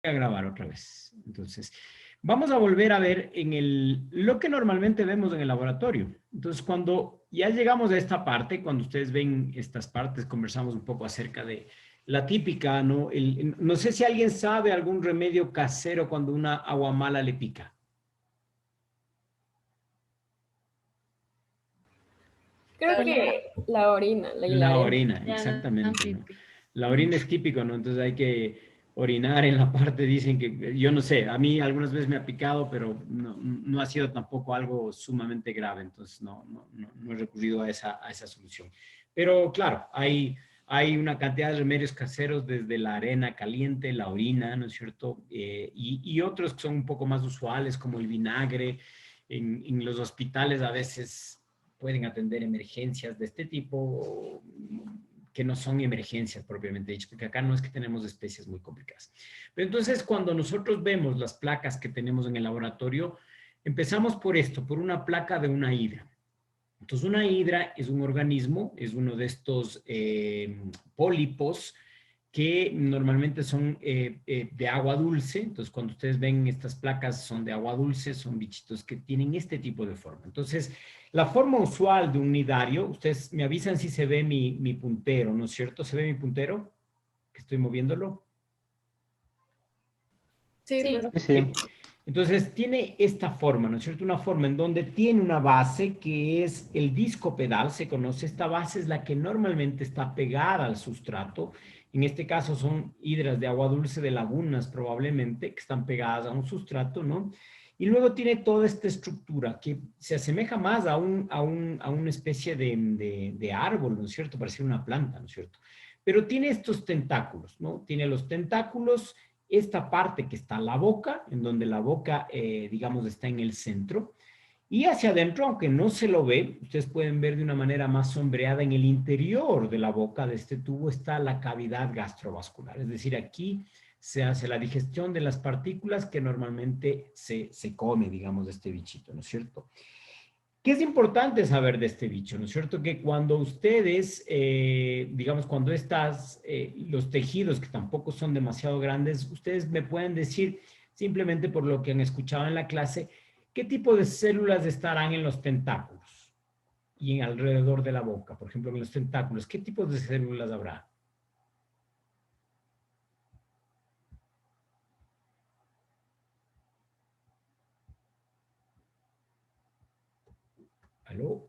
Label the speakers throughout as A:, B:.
A: a grabar otra vez. Entonces, vamos a volver a ver lo que normalmente vemos en el laboratorio. Entonces, cuando ya llegamos a esta parte, cuando ustedes ven estas partes, conversamos un poco acerca de la típica, ¿no? No sé si alguien sabe algún remedio casero cuando una agua mala le pica.
B: Creo que la orina, la
A: La
B: arena.
A: orina, exactamente, ¿no? La orina es típico, ¿no? Entonces hay que orinar en la parte, dicen que, yo no sé, a mí algunas veces me ha picado, pero no ha sido tampoco algo sumamente grave, entonces no he recurrido a esa solución. Pero claro, hay una cantidad de remedios caseros desde la arena caliente, la orina, ¿no es cierto? Y otros que son un poco más usuales, como el vinagre. En los hospitales a veces pueden atender emergencias de este tipo que no son emergencias propiamente dicho, porque acá no es que tenemos especies muy complicadas. Pero entonces, cuando nosotros vemos las placas que tenemos en el laboratorio, empezamos por esto, por una placa de una hidra. Entonces, una hidra es un organismo, es uno de estos pólipos que normalmente son de agua dulce. Entonces, cuando ustedes ven estas placas son de agua dulce, son bichitos que tienen este tipo de forma. Entonces, la forma usual de un nidario, ustedes me avisan si se ve mi puntero, ¿no es cierto? ¿Se ve mi puntero? Que estoy moviéndolo.
B: Sí,
C: Sí.
B: pero...
D: Sí,
A: Ok.
D: sí.
A: Entonces tiene esta forma, ¿no es cierto? Una forma en donde tiene una base que es el disco pedal, se conoce. Esta base es la que normalmente está pegada al sustrato. En este caso son hidras de agua dulce de lagunas probablemente, que están pegadas a un sustrato, ¿no? Y luego tiene toda esta estructura que se asemeja más a una especie de árbol, ¿no es cierto? Parece una planta, ¿no es cierto? Pero tiene estos tentáculos, ¿no? Tiene los tentáculos, esta parte que está la boca, en donde la boca, digamos, está en el centro, y hacia adentro, aunque no se lo ve, ustedes pueden ver de una manera más sombreada en el interior de la boca de este tubo está la cavidad gastrovascular, es decir, aquí se hace la digestión de las partículas que normalmente se come, digamos, de este bichito, ¿no es cierto? ¿Qué es importante saber de este bicho? ¿No es cierto? Que cuando ustedes, digamos, cuando los tejidos que tampoco son demasiado grandes, ustedes me pueden decir, simplemente por lo que han escuchado en la clase, qué tipo de células estarán en los tentáculos y en alrededor de la boca. Por ejemplo, en los tentáculos, ¿qué tipos de células habrá? ¿Aló?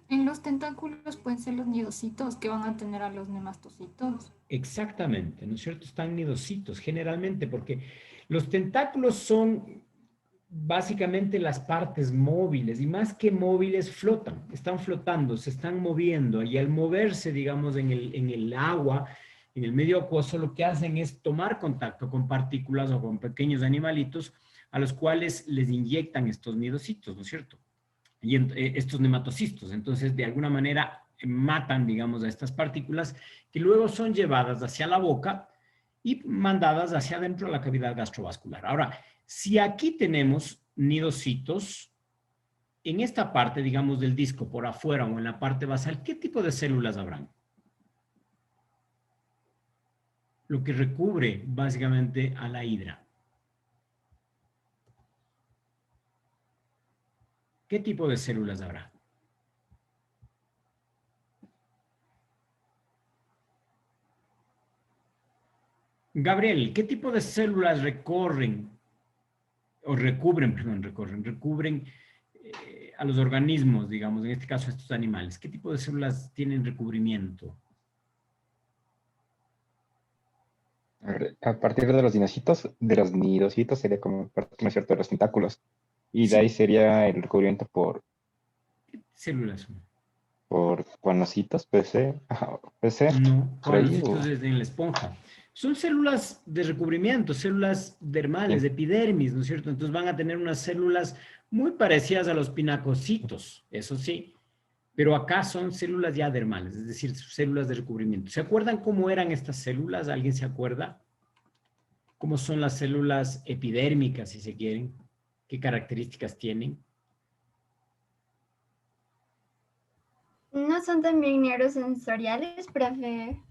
C: En los tentáculos pueden ser los nidocitos que van a tener a los nemastocitos.
A: Exactamente, ¿no es cierto? Están nidositos generalmente porque los tentáculos son básicamente las partes móviles y más que móviles flotan, están flotando, se están moviendo y al moverse, digamos, en el agua, en el medio acuoso, lo que hacen es tomar contacto con partículas o con pequeños animalitos a los cuales les inyectan estos nidocitos, ¿no es cierto? Y estos nematocistos. Entonces, de alguna manera, matan, digamos, a estas partículas que luego son llevadas hacia la boca y mandadas hacia adentro de la cavidad gastrovascular. Ahora, si aquí tenemos nidocitos, en esta parte, digamos, del disco, por afuera o en la parte basal, ¿qué tipo de células habrán? Lo que recubre básicamente a la hidra. ¿Qué tipo de células habrá? Gabriel, ¿qué tipo de células recubren a los organismos, digamos, en este caso a estos animales? ¿Qué tipo de células tienen recubrimiento?
D: A partir de los nidocitos sería como parte, ¿no es cierto?, de los tentáculos. Y de ahí
A: Sí,
D: sería el recubrimiento
A: células son.
D: por cuanocitos, puede ser. Ajá, puede ser,
A: No,
D: por ahí.
A: coanocitos
D: O,
A: desde en la esponja. Son células de recubrimiento, células dermales,
D: sí.
A: epidermis, ¿no es cierto? Entonces van a tener unas células muy parecidas a los pinacocitos, eso sí, pero acá son células ya dermales, es decir, células de recubrimiento. ¿Se acuerdan cómo eran estas células? ¿Alguien se acuerda? ¿Cómo son las células epidérmicas, si se quieren? ¿Qué características tienen?
E: ¿No son también neurosensoriales, profe?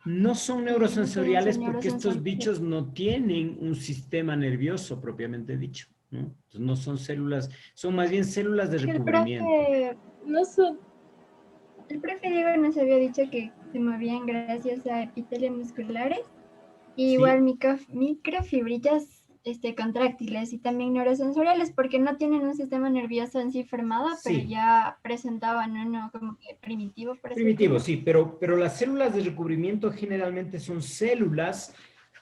A: No son neurosensoriales porque estos
C: neurosensoriales.
A: bichos no tienen un sistema nervioso propiamente dicho, ¿no? Entonces no son células, son más bien células de
B: Que el
A: recubrimiento.
B: profe, no son, el profe Diego nos había dicho que se movían gracias a epitelios musculares y igual
A: Sí,
B: microfibrillas contráctiles y también neurosensoriales porque no tienen un sistema nervioso en sí formado, pero
A: sí,
B: ya presentaban uno como que primitivo, por así
A: primitivo,
B: decirlo.
A: sí, pero las células de recubrimiento generalmente son células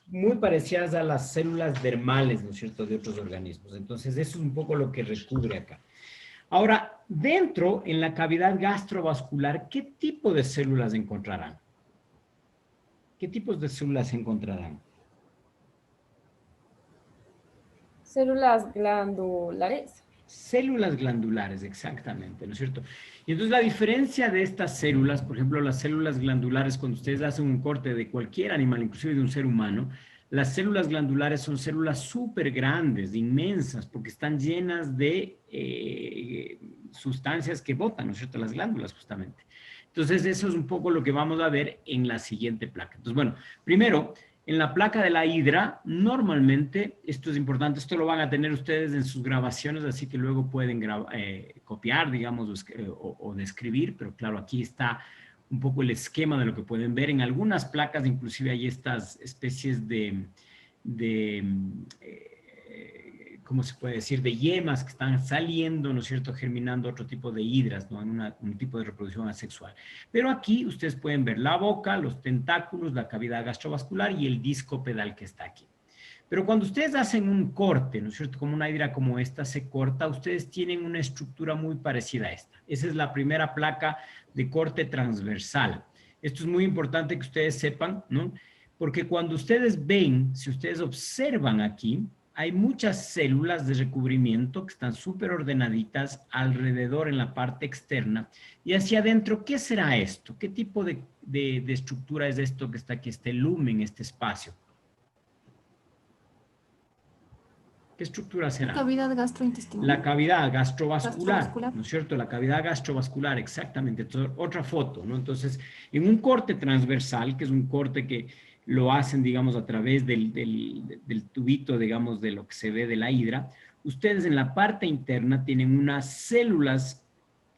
A: muy parecidas a las células dermales, ¿no es cierto?, de otros organismos. Entonces, eso es un poco lo que recubre acá. Ahora, dentro, en la cavidad gastrovascular, ¿qué tipo de células encontrarán? ¿Qué tipos de células encontrarán?
B: Células glandulares.
A: Células glandulares, exactamente, ¿no es cierto? Y entonces la diferencia de estas células, por ejemplo, las células glandulares, cuando ustedes hacen un corte de cualquier animal, inclusive de un ser humano, las células glandulares son células súper grandes, inmensas, porque están llenas de sustancias que botan, ¿no es cierto? Las glándulas, justamente. Entonces, eso es un poco lo que vamos a ver en la siguiente placa. Entonces, bueno, primero, en la placa de la hidra, normalmente, esto es importante, esto lo van a tener ustedes en sus grabaciones, así que luego pueden copiar, digamos, o describir, pero claro, aquí está un poco el esquema de lo que pueden ver. En algunas placas, inclusive, hay estas especies de ¿cómo se puede decir?, de yemas que están saliendo, ¿no es cierto?, germinando otro tipo de hidras, ¿no?, en un tipo de reproducción asexual. Pero aquí ustedes pueden ver la boca, los tentáculos, la cavidad gastrovascular y el disco pedal que está aquí. Pero cuando ustedes hacen un corte, ¿no es cierto?, como una hidra como esta se corta, ustedes tienen una estructura muy parecida a esta. Esa es la primera placa de corte transversal. Esto es muy importante que ustedes sepan, ¿no? Porque cuando ustedes ven, si ustedes observan aquí, hay muchas células de recubrimiento que están súper ordenaditas alrededor en la parte externa. Y hacia adentro, ¿qué será esto? ¿Qué tipo de estructura es esto que está aquí, este lumen, este espacio? ¿Qué estructura
C: La
A: será?
C: cavidad
A: La
C: gastrointestinal,
A: cavidad gastrovascular,
C: gastrovascular.
A: ¿no es cierto? La cavidad gastrovascular, exactamente. Entonces, otra foto, ¿no? Entonces, en un corte transversal, que es un corte que lo hacen, digamos, a través del tubito, digamos, de lo que se ve de la hidra, ustedes en la parte interna tienen unas células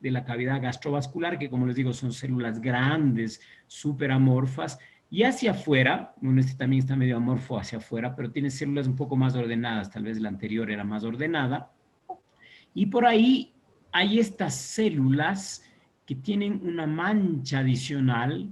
A: de la cavidad gastrovascular, que como les digo, son células grandes, súper amorfas, y hacia afuera, bueno, este también está medio amorfo hacia afuera, pero tiene células un poco más ordenadas, tal vez la anterior era más ordenada, y por ahí hay estas células que tienen una mancha adicional,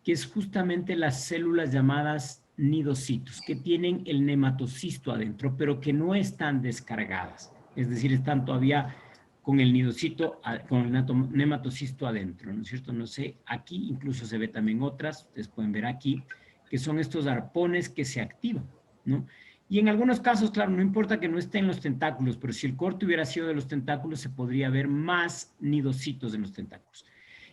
A: que es justamente las células llamadas nidocitos, que tienen el nematocisto adentro, pero que no están descargadas. Es decir, están todavía con el nidocito, con el nematocisto adentro, ¿no es cierto? No sé, aquí incluso se ve también otras, ustedes pueden ver aquí, que son estos arpones que se activan, ¿no? Y en algunos casos, claro, no importa que no estén los tentáculos, pero si el corte hubiera sido de los tentáculos, se podría ver más nidocitos en los tentáculos.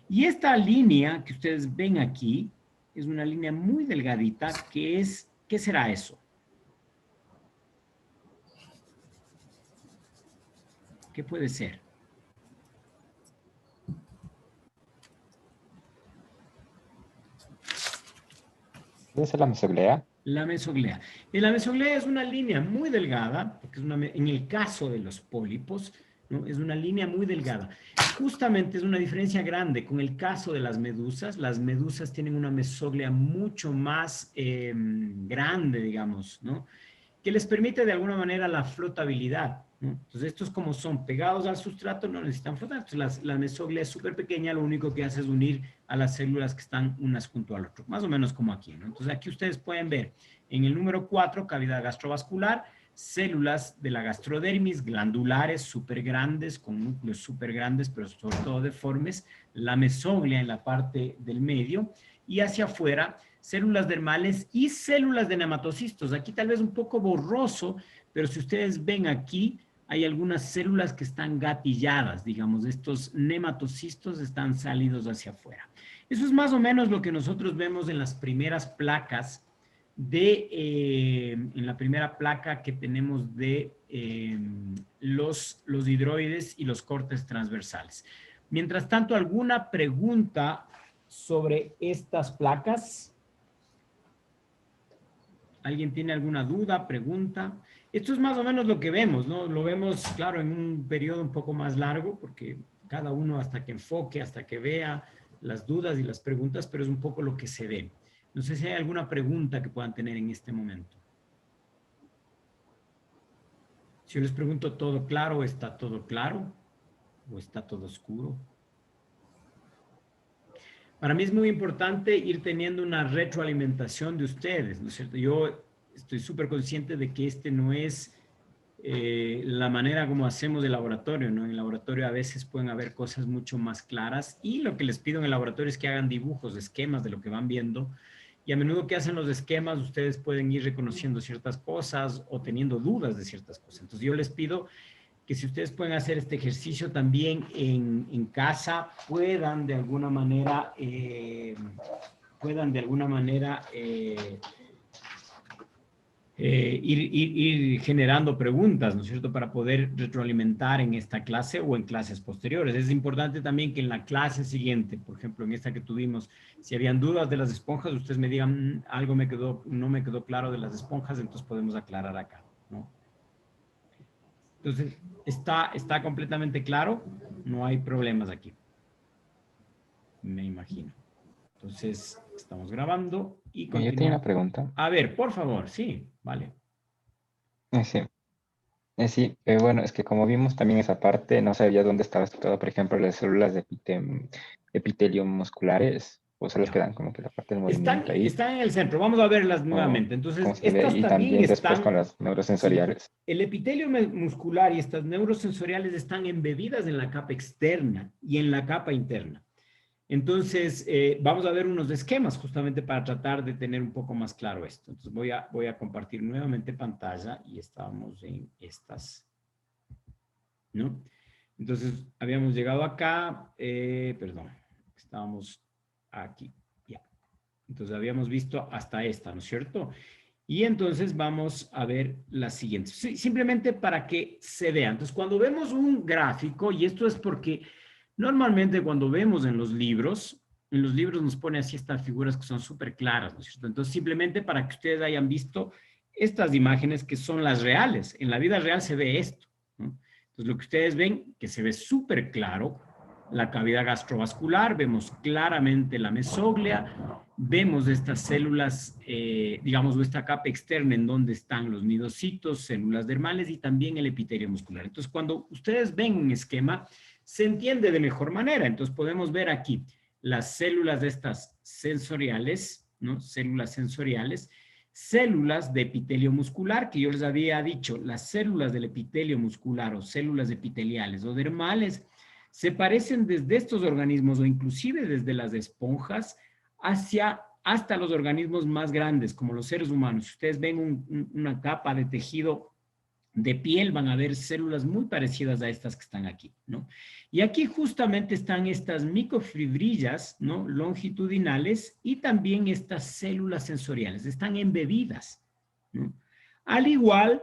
A: Y esta línea que ustedes ven aquí es una línea muy delgadita que es, ¿qué será eso? ¿Qué puede ser?
D: ¿Puede ser la mesoglea?
A: La mesoglea. Y la mesoglea es una línea muy delgada, porque es en el caso de los pólipos, ¿no? Es una línea muy delgada. Justamente es una diferencia grande con el caso de las medusas. Las medusas tienen una mesoglea mucho más grande, digamos, ¿no? Que les permite de alguna manera la flotabilidad, ¿no? Entonces, estos como son pegados al sustrato, no necesitan flotar. Entonces, la mesoglia es súper pequeña, lo único que hace es unir a las células que están unas junto al otro, más o menos como aquí, ¿no? Entonces, aquí ustedes pueden ver en el número 4, cavidad gastrovascular, células de la gastrodermis, glandulares súper grandes, con núcleos súper grandes, pero sobre todo deformes, la mesoglia en la parte del medio, y hacia afuera, células dermales y células de nematocistos. Aquí tal vez un poco borroso, pero si ustedes ven aquí, hay algunas células que están gatilladas, digamos, estos nematocistos están salidos hacia afuera. Eso es más o menos lo que nosotros vemos en las primeras placas en la primera placa que tenemos de los hidroides y los cortes transversales. Mientras tanto, ¿alguna pregunta sobre estas placas? ¿Alguien tiene alguna duda, pregunta? Esto es más o menos lo que vemos, ¿no? Lo vemos, claro, en un periodo un poco más largo, porque cada uno hasta que enfoque, hasta que vea las dudas y las preguntas, pero es un poco lo que se ve. No sé si hay alguna pregunta que puedan tener en este momento. Si yo les pregunto, ¿todo claro? ¿Está todo claro? ¿O está todo oscuro? Para mí es muy importante ir teniendo una retroalimentación de ustedes, ¿no es cierto? Yo estoy súper consciente de que este no es la manera como hacemos el laboratorio, ¿no? En el laboratorio a veces pueden haber cosas mucho más claras y lo que les pido en el laboratorio es que hagan dibujos, esquemas de lo que van viendo y a menudo que hacen los esquemas ustedes pueden ir reconociendo ciertas cosas o teniendo dudas de ciertas cosas. Entonces yo les pido que si ustedes pueden hacer este ejercicio también en casa, puedan de alguna manera, ir generando preguntas, ¿no es cierto?, para poder retroalimentar en esta clase o en clases posteriores. Es importante también que en la clase siguiente, por ejemplo, en esta que tuvimos, si habían dudas de las esponjas, ustedes me digan, algo no me quedó claro de las esponjas, entonces podemos aclarar acá, ¿no? Entonces, está completamente claro, no hay problemas aquí, me imagino. Entonces, estamos grabando y
D: Yo tenía
A: continuamos.
D: una pregunta.
A: A ver, por favor, sí, vale.
D: Sí, sí, bueno, es que como vimos también esa parte, no sabía dónde estaba situado, por ejemplo, las células de epitelio musculares, o se les
A: Ya.
D: quedan como que la parte del movimiento ahí,
A: Están en el centro, vamos a verlas
D: o
A: nuevamente.
D: cómo
A: Entonces,
D: se ve,
A: estas
D: y
A: también
D: también después con
A: están,
D: las
A: sí,
D: neurosensoriales.
A: el epitelio muscular y estas neurosensoriales están embebidas en la capa externa y en la capa interna. Entonces, vamos a ver unos esquemas justamente para tratar de tener un poco más claro esto. Entonces, voy a compartir nuevamente pantalla y estamos en estas, ¿no? Entonces, habíamos llegado acá, perdón, estábamos aquí, ya. Entonces, habíamos visto hasta esta, ¿no es cierto? Y entonces vamos a ver las siguientes. Sí, simplemente para que se vea. Entonces, cuando vemos un gráfico, y esto es porque normalmente cuando vemos en los libros nos pone así estas figuras que son súper claras, ¿no es cierto? Entonces, simplemente para que ustedes hayan visto estas imágenes que son las reales. En la vida real se ve esto, ¿no? Entonces, lo que ustedes ven, que se ve súper claro, la cavidad gastrovascular, vemos claramente la mesoglea, vemos estas células, digamos, nuestra capa externa en donde están los nidocitos, células dermales y también el epitelio muscular. Entonces, cuando ustedes ven un esquema, se entiende de mejor manera. Entonces, podemos ver aquí las células de estas sensoriales, ¿no? Células sensoriales, células de epitelio muscular, que yo les había dicho, las células del epitelio muscular o células epiteliales o dermales se parecen desde estos organismos o inclusive desde las esponjas hasta los organismos más grandes, como los seres humanos. Si ustedes ven una capa de tejido de piel, van a ver células muy parecidas a estas que están aquí, ¿no? Y aquí justamente están estas microfibrillas, ¿no?, longitudinales y también estas células sensoriales, están embebidas, ¿no? Al igual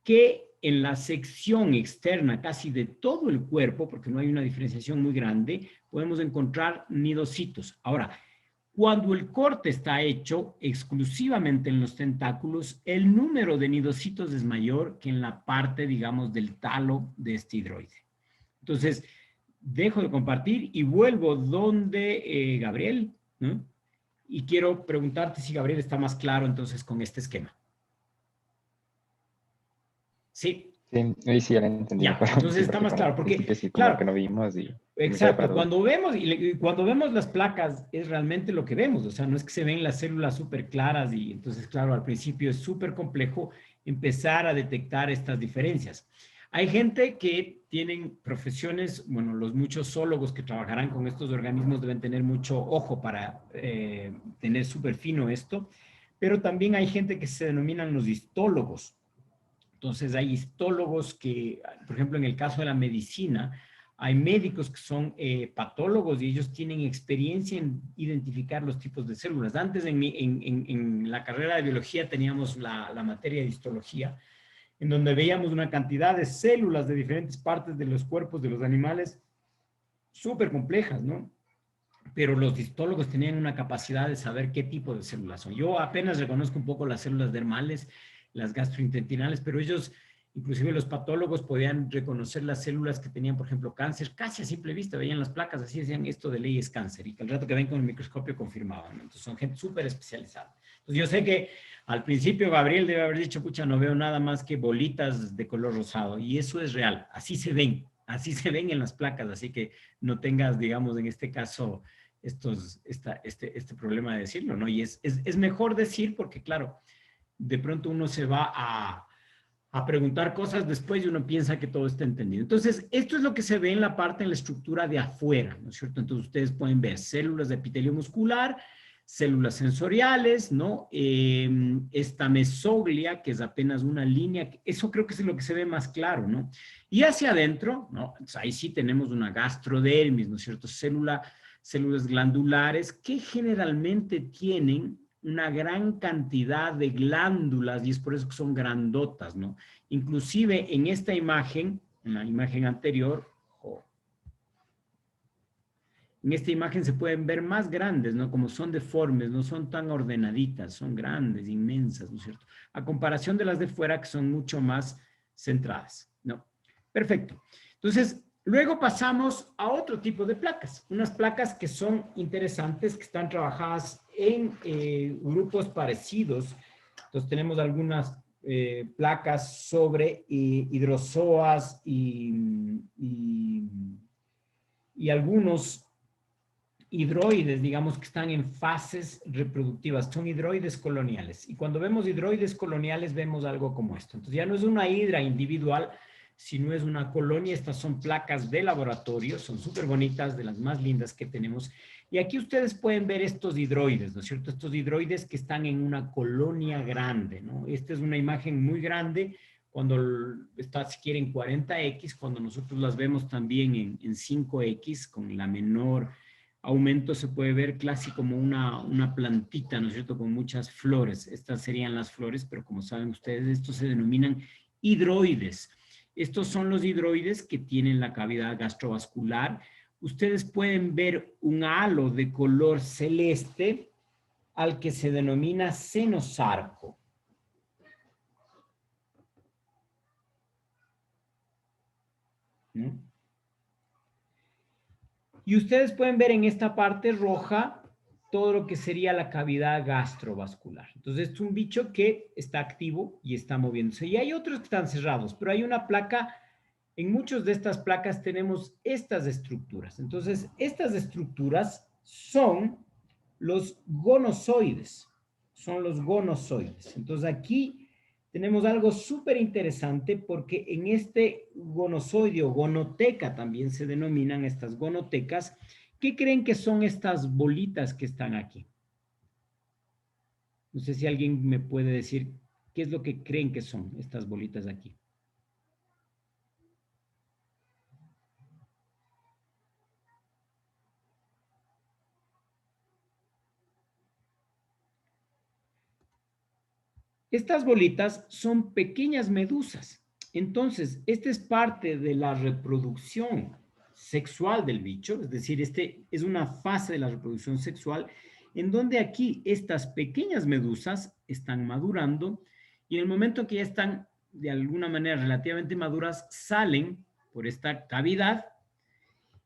A: que en la sección externa casi de todo el cuerpo, porque no hay una diferenciación muy grande, podemos encontrar nidocitos. Ahora, cuando el corte está hecho exclusivamente en los tentáculos, el número de nidocitos es mayor que en la parte, digamos, del talo de este hidroide. Entonces, dejo de compartir y vuelvo donde Gabriel, ¿no? Y quiero preguntarte si Gabriel está más claro entonces con este esquema. Sí.
D: Sí, ahí sí ya lo entendí
A: Ya,
D: mejor.
A: entonces
D: Sí,
A: está
D: porque
A: más
D: como
A: claro,
D: al
A: porque,
D: principio sí, como que
A: claro,
D: no vimos y me quedé
A: exacto,
D: parado.
A: cuando vemos las placas es realmente lo que vemos, o sea, no es que se ven las células súper claras y entonces, claro, al principio es súper complejo empezar a detectar estas diferencias. Hay gente que tienen profesiones, bueno, los muchos zoólogos que trabajarán con estos organismos deben tener mucho ojo para tener súper fino esto, pero también hay gente que se denominan los histólogos. Entonces hay histólogos que, por ejemplo, en el caso de la medicina, hay médicos que son patólogos y ellos tienen experiencia en identificar los tipos de células. Antes en la carrera de biología teníamos la materia de histología, en donde veíamos una cantidad de células de diferentes partes de los cuerpos de los animales súper complejas, ¿no? pero los histólogos tenían una capacidad de saber qué tipo de células son. Yo apenas reconozco un poco las células dermales, las gastrointestinales, pero ellos, inclusive los patólogos, podían reconocer las células que tenían, por ejemplo, cáncer, casi a simple vista, veían las placas, así decían, esto de ley es cáncer, y que al rato que ven con el microscopio confirmaban, ¿no? Entonces son gente súper especializada. Entonces yo sé que al principio Gabriel debe haber dicho, pucha, no veo nada más que bolitas de color rosado, y eso es real, así se ven en las placas, así que no tengas, digamos, en este caso, este problema de decirlo, ¿no? Y es mejor decir porque, claro, de pronto uno se va a preguntar cosas después y uno piensa que todo está entendido. Entonces, esto es lo que se ve en la parte, en la estructura de afuera, ¿no es cierto? Entonces, ustedes pueden ver células de epitelio muscular, células sensoriales, ¿no? Esta mesoglia, que es apenas una línea, eso creo que es lo que se ve más claro, ¿no? Y hacia adentro, ¿no? Pues ahí sí tenemos una gastrodermis, ¿no es cierto? Células glandulares que generalmente tienen una gran cantidad de glándulas y es por eso que son grandotas, ¿no? Inclusive en esta imagen, en la imagen anterior, en esta imagen se pueden ver más grandes, ¿no? Como son deformes, no son tan ordenaditas, son grandes, inmensas, ¿no es cierto? A comparación de las de fuera que son mucho más centradas, ¿no? Perfecto. Entonces, luego pasamos a otro tipo de placas, unas placas que son interesantes, que están trabajadas en grupos parecidos. Entonces tenemos algunas placas sobre hidrozoas y algunos hidroides, digamos, que están en fases reproductivas, son hidroides coloniales. Y cuando vemos hidroides coloniales vemos algo como esto. Entonces ya no es una hidra individual, sino es una colonia. Estas son placas de laboratorio, son súper bonitas, de las más lindas que tenemos. Y aquí ustedes pueden ver estos hidroides, ¿no es cierto? Estos hidroides que están en una colonia grande, ¿no? Esta es una imagen muy grande, cuando está, si quieren, 40X, cuando nosotros las vemos también en 5X, con la menor aumento se puede ver casi como una plantita, ¿no es cierto?, con muchas flores. Estas serían las flores, pero como saben ustedes, estos se denominan hidroides. Estos son los hidroides que tienen la cavidad gastrovascular. Ustedes pueden ver un halo de color celeste al que se denomina senosarco. ¿No? Y ustedes pueden ver en esta parte roja todo lo que sería la cavidad gastrovascular. Entonces, es un bicho que está activo y está moviéndose. Y hay otros que están cerrados, pero hay una placa, en muchas de estas placas tenemos estas estructuras. Entonces, estas estructuras son los gonozoides. Son los gonozoides. Entonces, aquí tenemos algo súper interesante porque en este gonozoide o gonoteca también se denominan estas gonotecas. ¿Qué creen que son estas bolitas que están aquí? No sé si alguien me puede decir qué es lo que creen que son estas bolitas de aquí. Estas bolitas son pequeñas medusas. Entonces, esta es parte de la reproducción sexual del bicho, es decir, este es una fase de la reproducción sexual en donde aquí estas pequeñas medusas están madurando y en el momento que ya están de alguna manera relativamente maduras, salen por esta cavidad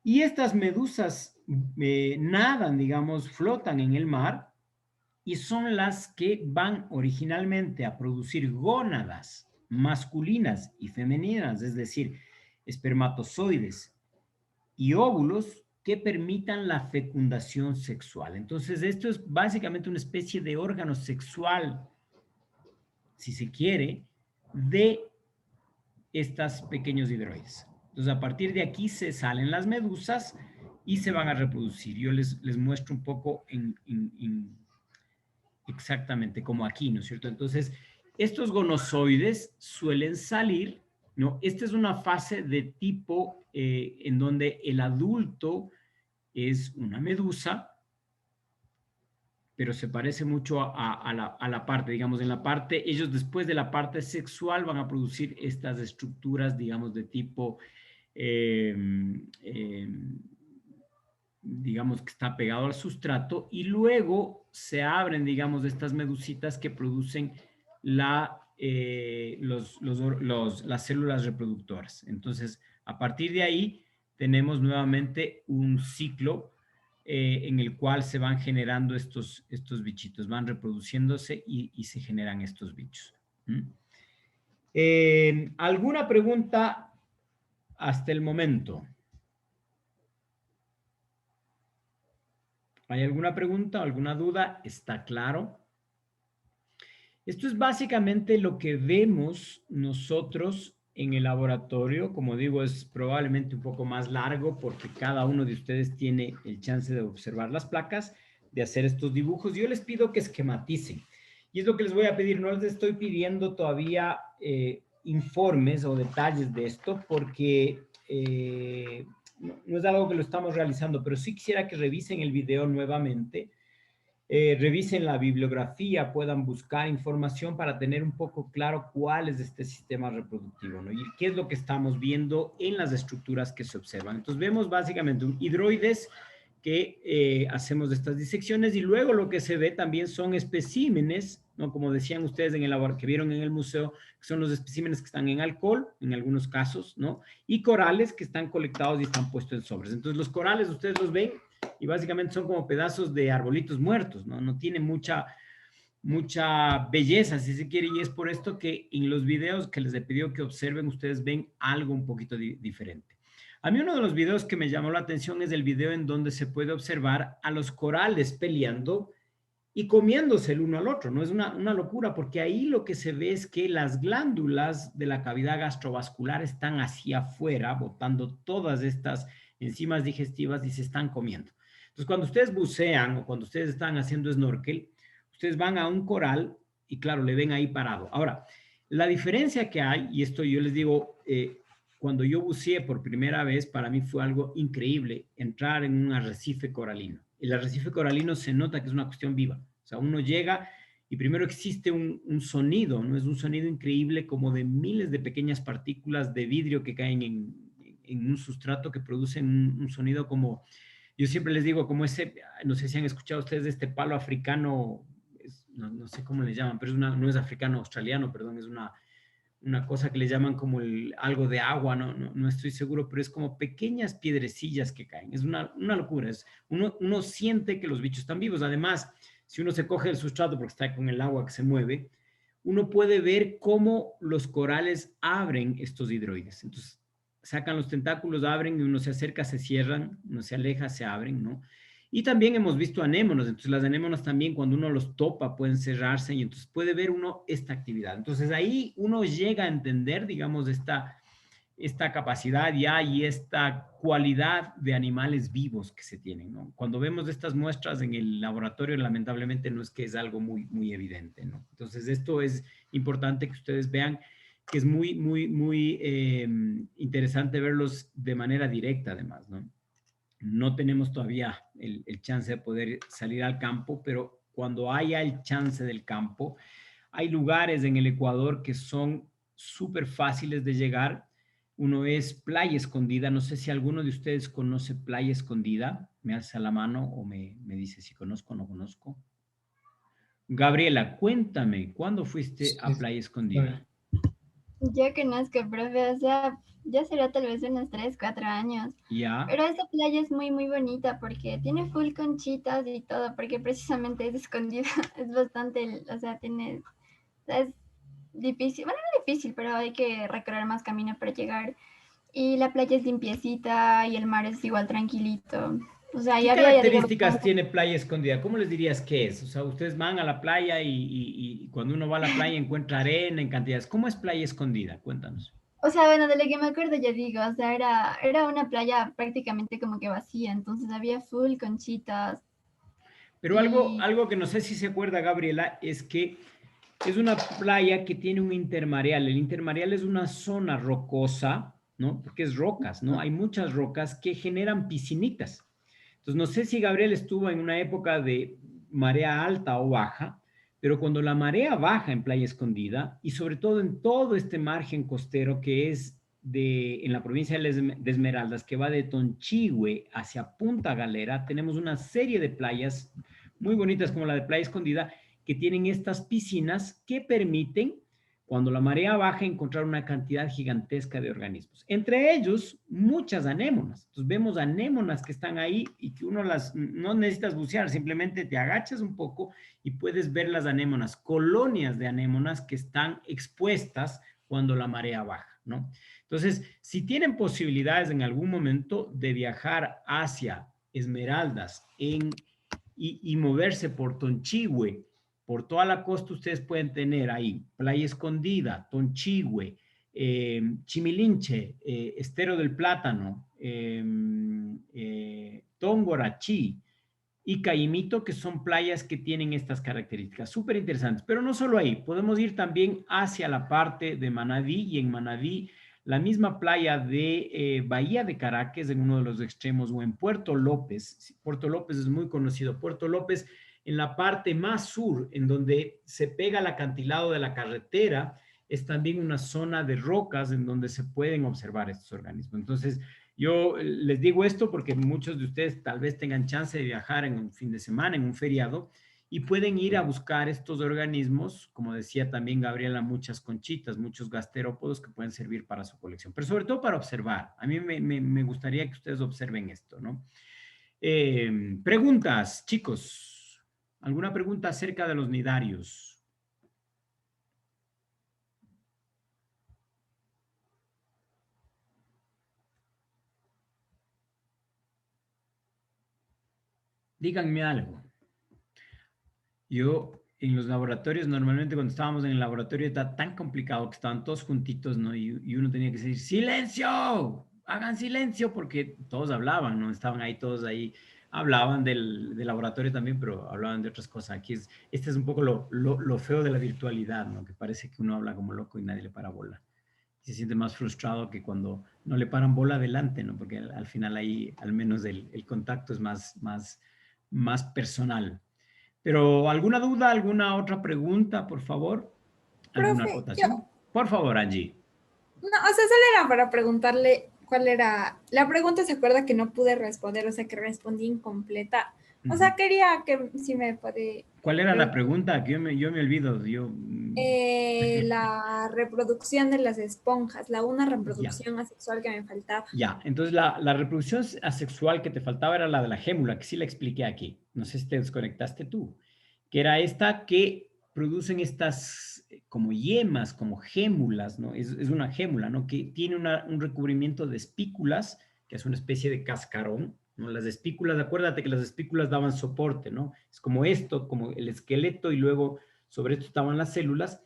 A: y estas medusas nadan, digamos, flotan en el mar y son las que van originalmente a producir gónadas masculinas y femeninas, es decir, espermatozoides y óvulos que permitan la fecundación sexual. Entonces, esto es básicamente una especie de órgano sexual, si se quiere, de estos pequeños hidroides. Entonces, a partir de aquí se salen las medusas y se van a reproducir. Yo les muestro un poco exactamente como aquí, ¿no es cierto? Entonces, estos gonozoides suelen salir, ¿no? Esta es una fase de tipo en donde el adulto es una medusa, pero se parece mucho a la parte, digamos, en la parte, ellos después de la parte sexual van a producir estas estructuras, digamos, de tipo digamos que está pegado al sustrato, y luego se abren, digamos, estas medusitas que producen las células reproductoras. Entonces, a partir de ahí, tenemos nuevamente un ciclo en el cual se van generando estos bichitos, van reproduciéndose y se generan estos bichos. ¿Alguna pregunta hasta el momento? ¿Hay alguna pregunta o alguna duda? ¿Está claro? Esto es básicamente lo que vemos nosotros en el laboratorio. Como digo, es probablemente un poco más largo porque cada uno de ustedes tiene el chance de observar las placas, de hacer estos dibujos. Yo les pido que esquematicen. Y es lo que les voy a pedir. No les estoy pidiendo todavía informes o detalles de esto porque no es algo que lo estamos realizando, pero sí quisiera que revisen el video nuevamente. Revisen la bibliografía, puedan buscar información para tener un poco claro cuál es este sistema reproductivo, ¿no? Y qué es lo que estamos viendo en las estructuras que se observan. Entonces vemos básicamente un hidroides que hacemos estas disecciones, y luego lo que se ve también son especímenes, ¿no? Como decían ustedes en el laboratorio, que vieron en el museo, que son los especímenes que están en alcohol, en algunos casos, ¿no? Y corales que están colectados y están puestos en sobres. Entonces los corales ustedes los ven y básicamente son como pedazos de arbolitos muertos, ¿no? No tiene mucha belleza, si se quiere, y es por esto que en los videos que les he pedido que observen, ustedes ven algo un poquito diferente. A mí uno de los videos que me llamó la atención es el video en donde se puede observar a los corales peleando y comiéndose el uno al otro, ¿no? Es una locura, porque ahí lo que se ve es que las glándulas de la cavidad gastrovascular están hacia afuera, botando todas estas enzimas digestivas y se están comiendo. Entonces, cuando ustedes bucean o cuando ustedes están haciendo snorkel, ustedes van a un coral y claro, le ven ahí parado. Ahora, la diferencia que hay, y esto yo les digo, cuando yo buceé por primera vez, para mí fue algo increíble entrar en un arrecife coralino. El arrecife coralino se nota que es una cuestión viva. O sea, uno llega y primero existe un sonido, ¿no? Es un sonido increíble como de miles de pequeñas partículas de vidrio que caen en un sustrato que producen un sonido como, yo siempre les digo, como ese, no sé si han escuchado ustedes de este palo africano, no sé cómo le llaman, pero no es africano, australiano, perdón, es una cosa que le llaman como algo de agua, no estoy seguro, pero es como pequeñas piedrecillas que caen. Es una locura. Uno siente que los bichos están vivos. Además, si uno se coge el sustrato porque está con el agua que se mueve, uno puede ver cómo los corales abren estos hidroides. Entonces, sacan los tentáculos, abren, y uno se acerca, se cierran, uno se aleja, se abren, ¿no? Y también hemos visto anémonas, entonces las anémonas también cuando uno los topa pueden cerrarse y entonces puede ver uno esta actividad. Entonces ahí uno llega a entender, digamos, esta capacidad ya y esta cualidad de animales vivos que se tienen, ¿no? Cuando vemos estas muestras en el laboratorio, lamentablemente no es que es algo muy evidente, ¿no? Entonces esto es importante que ustedes vean que es muy interesante verlos de manera directa además, ¿no? No tenemos todavía el chance de poder salir al campo, pero cuando haya el chance del campo, hay lugares en el Ecuador que son súper fáciles de llegar. Uno es Playa Escondida. No sé si alguno de ustedes conoce Playa Escondida. Me alza la mano o me dice si conozco o no conozco. Gabriela, cuéntame, ¿cuándo fuiste a Playa Escondida?
B: Yo conozco, profe, o sea, ya será tal vez unos 3, 4 años.
A: Ya.
B: Pero esta playa es muy bonita porque tiene full conchitas y todo, porque precisamente es escondida, es bastante, o sea, es difícil, bueno, no difícil, pero hay que recorrer más camino para llegar. Y la playa es limpiecita y el mar es igual tranquilito. O sea,
A: ¿Qué
B: ya había,
A: características tiene Playa Escondida? ¿Cómo les dirías que es? O sea, ustedes van a la playa y cuando uno va a la playa encuentra arena en cantidades. ¿Cómo es Playa Escondida? Cuéntanos.
B: o sea, bueno, de lo que me acuerdo ya digo, o sea, era una playa prácticamente como que vacía, entonces había full conchitas
A: Pero
B: y
A: algo que no sé si se acuerda, Gabriela, es que es una playa que tiene un intermareal. El intermareal es una zona rocosa, ¿no? Porque es rocas, ¿no? Hay muchas rocas que generan piscinitas. Entonces, no sé si Gabriel estuvo en una época de marea alta o baja, pero cuando la marea baja en Playa Escondida, y sobre todo en todo este margen costero que es en la provincia de Esmeraldas, que va de Tonchihue hacia Punta Galera, tenemos una serie de playas muy bonitas, como la de Playa Escondida, que tienen estas piscinas que permiten, cuando la marea baja, encontrar una cantidad gigantesca de organismos. Entre ellos, muchas anémonas. Entonces, vemos anémonas que están ahí y que no necesitas bucear, simplemente te agachas un poco y puedes ver las anémonas, colonias de anémonas que están expuestas cuando la marea baja, ¿no? Entonces, si tienen posibilidades en algún momento de viajar hacia Esmeraldas y moverse por Tonchihue, por toda la costa, ustedes pueden tener ahí Playa Escondida, Tonchihue, Chimilinche, Estero del Plátano, Tongorachi y Caimito, que son playas que tienen estas características súper interesantes. Pero no solo ahí, podemos ir también hacia la parte de Manabí, y en Manabí la misma playa de Bahía de Caracas, en uno de los extremos, o en Puerto López. Puerto López es muy conocido. Puerto López, en la parte más sur, en donde se pega el acantilado de la carretera, es también una zona de rocas en donde se pueden observar estos organismos. Entonces, yo les digo esto porque muchos de ustedes tal vez tengan chance de viajar en un fin de semana, en un feriado, y pueden ir a buscar estos organismos, como decía también Gabriela, muchas conchitas, muchos gasterópodos que pueden servir para su colección, pero sobre todo para observar. A mí me gustaría que ustedes observen esto, ¿no? Preguntas, chicos. ¿Alguna pregunta acerca de los nidarios? Díganme algo. Yo en los laboratorios, normalmente cuando estábamos en el laboratorio está tan complicado que estaban todos juntitos, ¿no? Y uno tenía que decir, ¡silencio! Hagan silencio, porque todos hablaban, ¿no? Estaban ahí todos ahí, hablaban del laboratorio también, pero hablaban de otras cosas. Este es un poco lo feo de la virtualidad, ¿no? Que parece que uno habla como loco y nadie le para bola. Se siente más frustrado que cuando no le paran bola adelante, ¿no? Porque al final ahí al menos el contacto es más personal. Pero, ¿alguna duda, alguna otra pregunta, por favor? ¿Alguna
E: Profe,
A: acotación? Por favor, Angie.
E: no, o sea, solo era para preguntarle cuál era la pregunta. Se acuerda que no pude responder, o sea, que respondí incompleta. O sea, quería que si me puede...
A: ¿Cuál era la pregunta? Que yo me olvido.
E: La reproducción de las esponjas, una
A: Ya.
E: reproducción asexual que me faltaba.
A: Ya, entonces la reproducción asexual que te faltaba era la de la gémula, que sí la expliqué aquí. No sé si te desconectaste tú. Que era esta que producen estas como yemas, como gémulas, ¿no? Es una gémula, ¿no? Que tiene un recubrimiento de espículas, que es una especie de cascarón, ¿no? Las espículas, acuérdate que las espículas daban soporte, ¿no? Es como esto, como el esqueleto, y luego sobre esto estaban las células,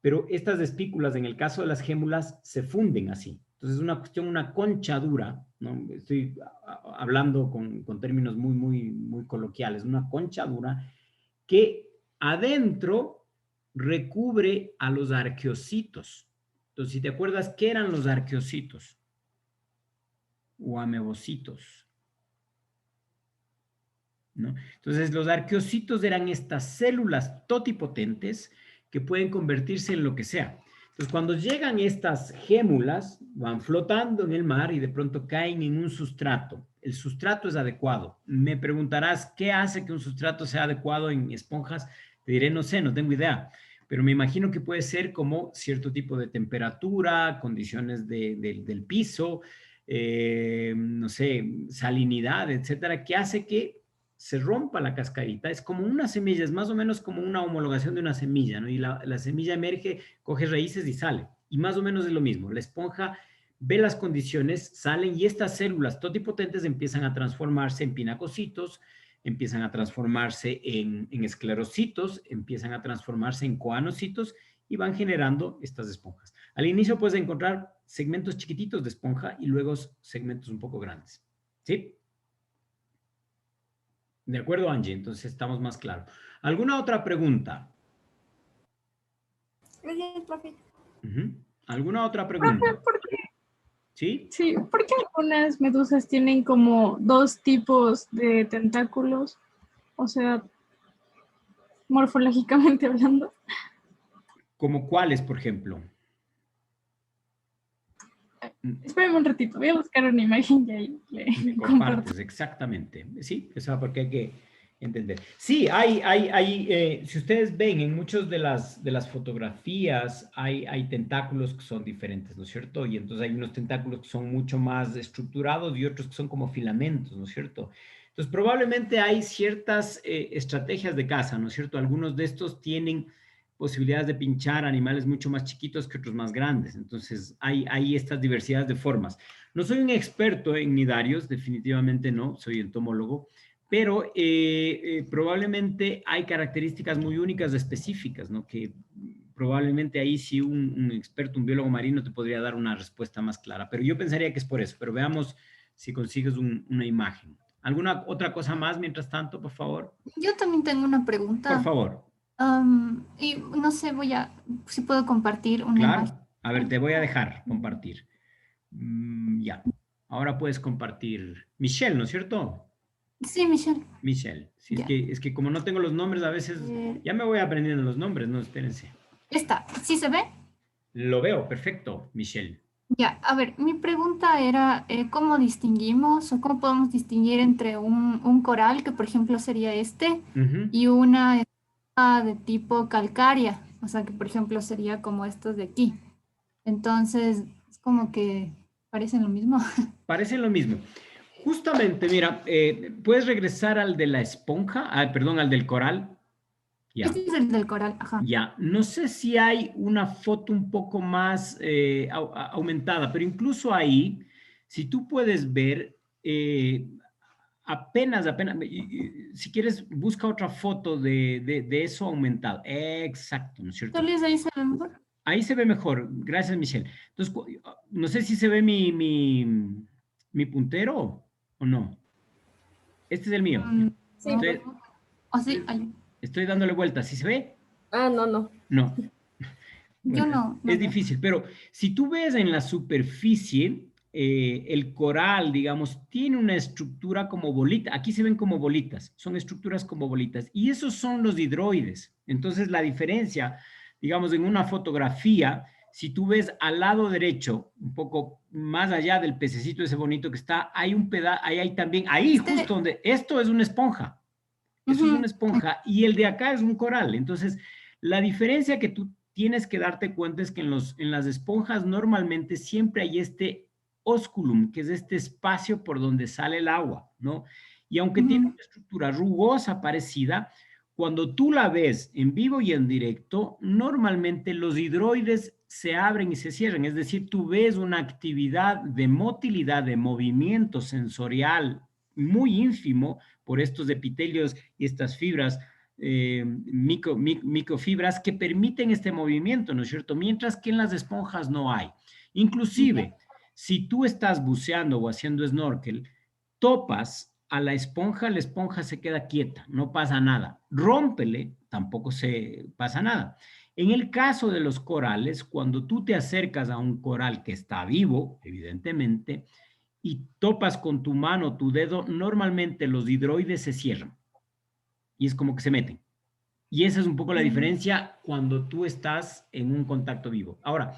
A: pero estas espículas, en el caso de las gémulas, se funden así. Entonces es una cuestión, una concha dura, ¿no? Estoy hablando con términos muy coloquiales, una concha dura que adentro recubre a los arqueocitos. Entonces, si te acuerdas, ¿qué eran los arqueocitos? O amebocitos, ¿no? Entonces, los arqueocitos eran estas células totipotentes que pueden convertirse en lo que sea. Entonces, cuando llegan estas gémulas, van flotando en el mar y de pronto caen en un sustrato. El sustrato es adecuado. Me preguntarás, ¿qué hace que un sustrato sea adecuado en esponjas? Te diré, no sé, no tengo idea, pero me imagino que puede ser como cierto tipo de temperatura, condiciones del piso, no sé, salinidad, etcétera, que hace que se rompa la cascarita. Es como una semilla, es más o menos como una homologación de una semilla, ¿no? Y la semilla emerge, coge raíces y sale. Y más o menos es lo mismo. La esponja ve las condiciones, salen, y estas células totipotentes empiezan a transformarse en pinacocitos, empiezan a transformarse en esclerocitos, empiezan a transformarse en coanocitos y van generando estas esponjas. Al inicio puedes encontrar segmentos chiquititos de esponja y luego segmentos un poco grandes. ¿Sí? De acuerdo, Angie, entonces estamos más claros. ¿Alguna otra pregunta?
E: Gracias, profe.
A: ¿Alguna otra pregunta?
C: Profe, ¿por qué?
A: ¿Sí?
C: Sí, ¿por qué algunas medusas tienen como dos tipos de tentáculos? O sea, morfológicamente hablando.
A: ¿Como cuáles, por ejemplo?
C: Espérame un ratito, voy a buscar una imagen y ahí le comparto.
A: Compartes, exactamente. Sí, eso porque hay que entender. Sí, si ustedes ven en muchas de las fotografías, hay tentáculos que son diferentes, ¿no es cierto? Y entonces hay unos tentáculos que son mucho más estructurados y otros que son como filamentos, ¿no es cierto? Entonces, probablemente hay ciertas estrategias de caza, ¿no es cierto? Algunos de estos tienen posibilidades de pinchar animales mucho más chiquitos que otros más grandes. Entonces, hay estas diversidades de formas. No soy un experto en nidarios, definitivamente no, soy entomólogo, pero probablemente hay características muy únicas específicas, ¿no? Que probablemente ahí sí un experto, un biólogo marino te podría dar una respuesta más clara, pero yo pensaría que es por eso, pero veamos si consigues una imagen. ¿Alguna otra cosa más mientras tanto, por favor?
F: Yo también tengo una
A: Por
F: pregunta.
A: favor.
F: Y no sé, si puedo compartir una
A: Claro.
F: imagen.
A: A ver, te voy a dejar compartir. Ya. Ahora puedes compartir. Michelle, ¿no es cierto?
F: Sí, Michelle.
A: Michelle. Sí,
F: Ya.
A: es que como no tengo los nombres, a veces ya me voy aprendiendo los nombres, no, espérense.
F: Está, ¿sí se ve?
A: Lo veo, perfecto, Michelle.
F: Ya, a ver, mi pregunta era, ¿cómo distinguimos o cómo podemos distinguir entre un coral, que por ejemplo sería este,
A: Ujú.
F: y una esponja de tipo calcárea? O sea, que por ejemplo sería como estos de aquí. Entonces, es como que parecen lo mismo.
A: Parece lo mismo. Justamente, mira, puedes regresar al de la esponja, perdón, al del coral. Ya.
F: Este es el del coral, ajá.
A: Ya, no sé si hay una foto un poco más aumentada, pero incluso ahí, si tú puedes ver, apenas, si quieres, busca otra foto de eso aumentado. Exacto, ¿no es cierto?
F: Tal vez ahí se ve mejor.
A: Ahí se ve mejor. Gracias, Michelle. Entonces, no sé si se ve mi puntero o no. Este es el mío.
E: Sí.
F: No.
A: Estoy,
F: ¿O sí? Ay,
A: estoy dándole vuelta. ¿Sí se ve?
E: Ah, no.
A: No.
F: yo
A: Bueno,
F: no
A: es
F: veo.
A: difícil, pero si tú ves en la superficie, el coral, digamos, tiene una estructura como bolita. Aquí se ven como bolitas, son estructuras como bolitas. Y esos son los hidroides. Entonces, la diferencia, digamos, en una fotografía, si tú ves al lado derecho, un poco más allá del pececito ese bonito que está, hay un pedazo, ahí hay también, ahí justo donde, esto es una esponja. Eso es
F: Ujú.
A: una esponja y el de acá es un coral. Entonces, la diferencia que tú tienes que darte cuenta es que en las esponjas normalmente siempre hay este ósculum, que es este espacio por donde sale el agua, ¿no? Y aunque tiene
F: Ujú.
A: una estructura rugosa parecida, cuando tú la ves en vivo y en directo, normalmente los hidroides se abren y se cierran, es decir, tú ves una actividad de motilidad, de movimiento sensorial muy ínfimo por estos epitelios y estas fibras, microfibras que permiten este movimiento, ¿no es cierto? Mientras que en las esponjas no hay. Inclusive, si tú estás buceando o haciendo snorkel, topas a la esponja se queda quieta, no pasa nada. Rómpele, tampoco se pasa nada. En el caso de los corales, cuando tú te acercas a un coral que está vivo, evidentemente, y topas con tu mano, tu dedo, normalmente los hidroides se cierran y es como que se meten. Y esa es un poco la diferencia cuando tú estás en un contacto vivo. Ahora,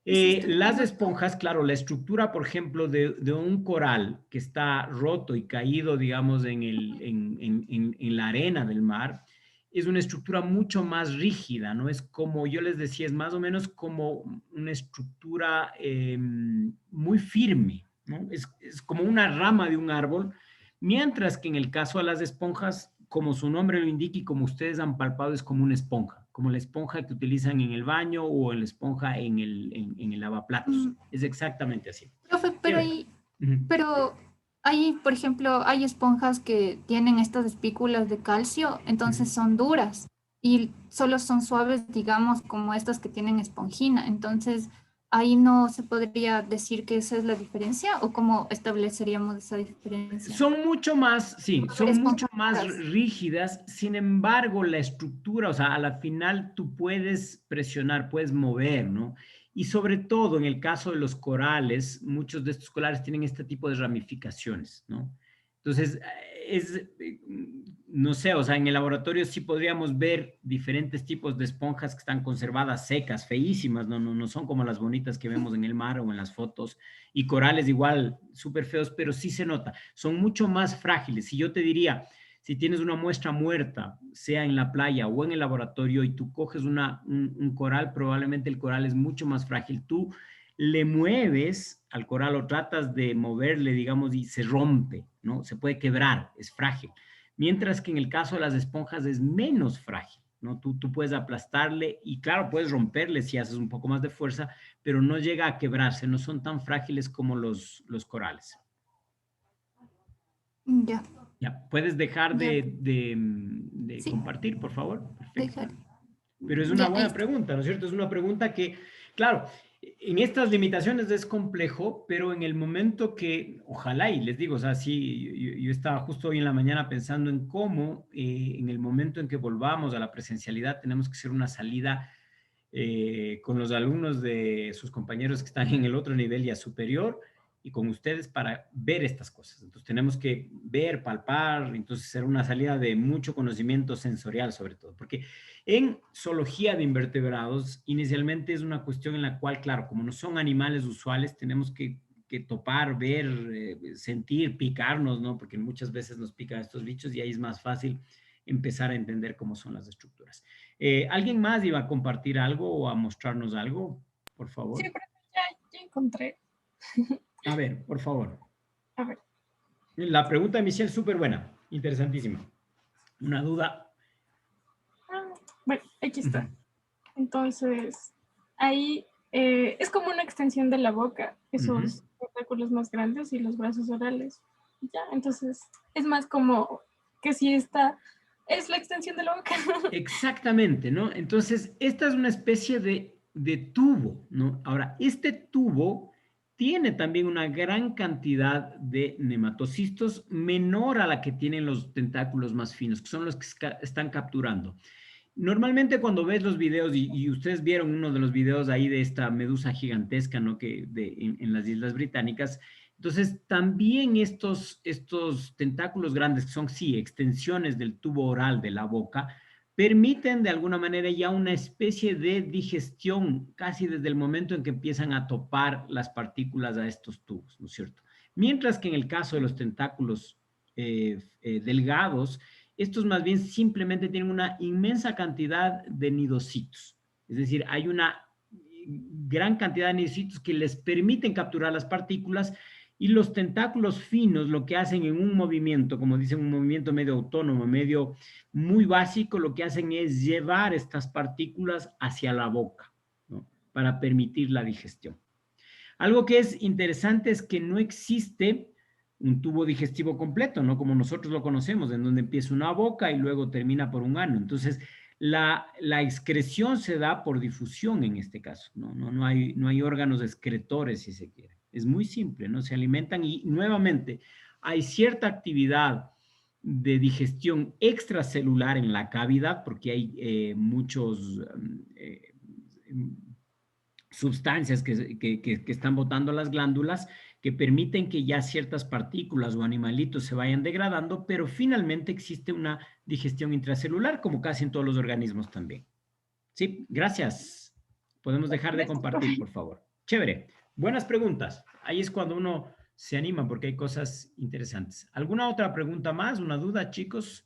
A: las esponjas, claro, la estructura, por ejemplo, de un coral que está roto y caído, digamos, en la arena del mar, es una estructura mucho más rígida, ¿no? Es como, yo les decía, es más o menos como una estructura muy firme, ¿no? Es como una rama de un árbol, mientras que en el caso de las esponjas, como su nombre lo indica y como ustedes han palpado, es como una esponja, como la esponja que utilizan en el baño o en la esponja en el lavaplatos. Es exactamente así.
F: Profe,
A: Ujú.
F: pero hay, por ejemplo, hay esponjas que tienen estas espículas de calcio, entonces son duras y solo son suaves, digamos, como estas que tienen esponjina. Entonces, ahí no se podría decir que esa es la diferencia o cómo estableceríamos esa diferencia.
A: Son mucho más, sí, son mucho
F: Esponjas
A: más
F: duras.
A: rígidas, sin embargo, la estructura, o sea, a la final tú puedes presionar, puedes mover, ¿no? Y sobre todo en el caso de los corales, muchos de estos corales tienen este tipo de ramificaciones, ¿no? Entonces, no sé, o sea, en el laboratorio sí podríamos ver diferentes tipos de esponjas que están conservadas secas, feísimas, no son como las bonitas que vemos en el mar o en las fotos, y corales igual, súper feos, pero sí se nota, son mucho más frágiles. Y yo te diría, si tienes una muestra muerta, sea en la playa o en el laboratorio, y tú coges un coral, probablemente el coral es mucho más frágil. Tú le mueves al coral o tratas de moverle, digamos, y se rompe, ¿no? Se puede quebrar, es frágil. Mientras que en el caso de las esponjas es menos frágil, ¿no? Tú puedes aplastarle y claro, puedes romperle si haces un poco más de fuerza, pero no llega a quebrarse, no son tan frágiles como los corales.
F: Ya,
A: Ya, puedes dejar
F: ya,
A: de
F: sí,
A: compartir, por favor. Perfecto.
F: dejar.
A: Pero es una
F: Ya, ahí
A: buena
F: está.
A: pregunta, ¿no es cierto? Es una pregunta que, claro, en estas limitaciones es complejo, pero en el momento que, ojalá, y les digo, o sea, sí, yo estaba justo hoy en la mañana pensando en cómo en el momento en que volvamos a la presencialidad tenemos que hacer una salida con los alumnos de sus compañeros que están en el otro nivel ya superior y con ustedes para ver estas cosas. Entonces tenemos que ver, palpar, entonces hacer una salida de mucho conocimiento sensorial sobre todo, porque en zoología de invertebrados inicialmente es una cuestión en la cual, claro, como no son animales usuales, tenemos que topar, ver, sentir, picarnos, ¿no? Porque muchas veces nos pican estos bichos y ahí es más fácil empezar a entender cómo son las estructuras. ¿Alguien más iba a compartir algo o a mostrarnos algo? Por favor.
C: Sí, pero ya encontré.
A: A ver, por favor.
C: A ver.
A: La pregunta de Michelle es súper buena, interesantísima. Una duda.
C: Bueno, aquí está.
A: Ujú.
C: Entonces, ahí es como una extensión de la boca, esos
A: Ujú.
C: tentáculos más grandes y los brazos orales. Ya, entonces es más como que si esta es la extensión de la boca.
A: Exactamente, ¿no? Entonces, esta es una especie de tubo, ¿no? Ahora, este tubo tiene también una gran cantidad de nematocistos menor a la que tienen los tentáculos más finos, que son los que están capturando. Normalmente cuando ves los videos, y ustedes vieron uno de los videos ahí de esta medusa gigantesca, ¿no? En las Islas Británicas, entonces también estos tentáculos grandes, que son, sí, extensiones del tubo oral de la boca, permiten de alguna manera ya una especie de digestión casi desde el momento en que empiezan a topar las partículas a estos tubos, ¿no es cierto? Mientras que en el caso de los tentáculos delgados, estos más bien simplemente tienen una inmensa cantidad de nidocitos. Es decir, hay una gran cantidad de nidocitos que les permiten capturar las partículas y los tentáculos finos lo que hacen en un movimiento, como dicen, un movimiento medio autónomo, medio muy básico, lo que hacen es llevar estas partículas hacia la boca, ¿no? Para permitir la digestión. Algo que es interesante es que no existe un tubo digestivo completo, ¿no? Como nosotros lo conocemos, en donde empieza una boca y luego termina por un ano. Entonces, la excreción se da por difusión en este caso, ¿no? No hay órganos excretores, si se quiere. Es muy simple, ¿no? Se alimentan y nuevamente hay cierta actividad de digestión extracelular en la cavidad, porque hay muchos sustancias que están botando las glándulas que permiten que ya ciertas partículas o animalitos se vayan degradando, pero finalmente existe una digestión intracelular, como casi en todos los organismos también. Sí, gracias. Podemos dejar de
C: Gracias,
A: compartir,
C: profe.
A: por favor. Chévere. Buenas preguntas. Ahí es cuando uno se anima porque hay cosas interesantes. ¿Alguna otra pregunta más? ¿Una duda, chicos?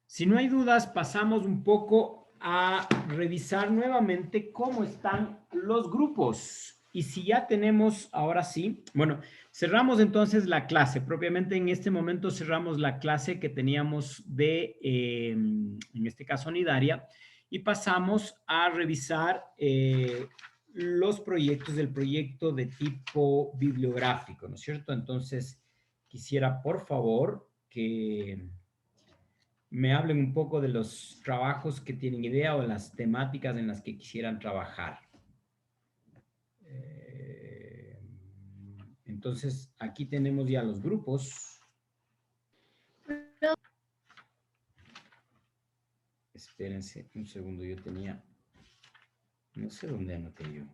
A: Si no hay dudas, pasamos un poco a revisar nuevamente cómo están los grupos. Y si ya tenemos, ahora sí, bueno, cerramos entonces la clase. Propiamente en este momento cerramos la clase que teníamos en este caso, Nidaria, y pasamos a revisar los proyectos del proyecto de tipo bibliográfico, ¿no es cierto? Entonces, quisiera, por favor, que me hablen un poco de los trabajos que tienen idea o las temáticas en las que quisieran trabajar. Entonces, aquí tenemos ya los grupos. Espérense un segundo, yo tenía... No sé dónde anoté yo.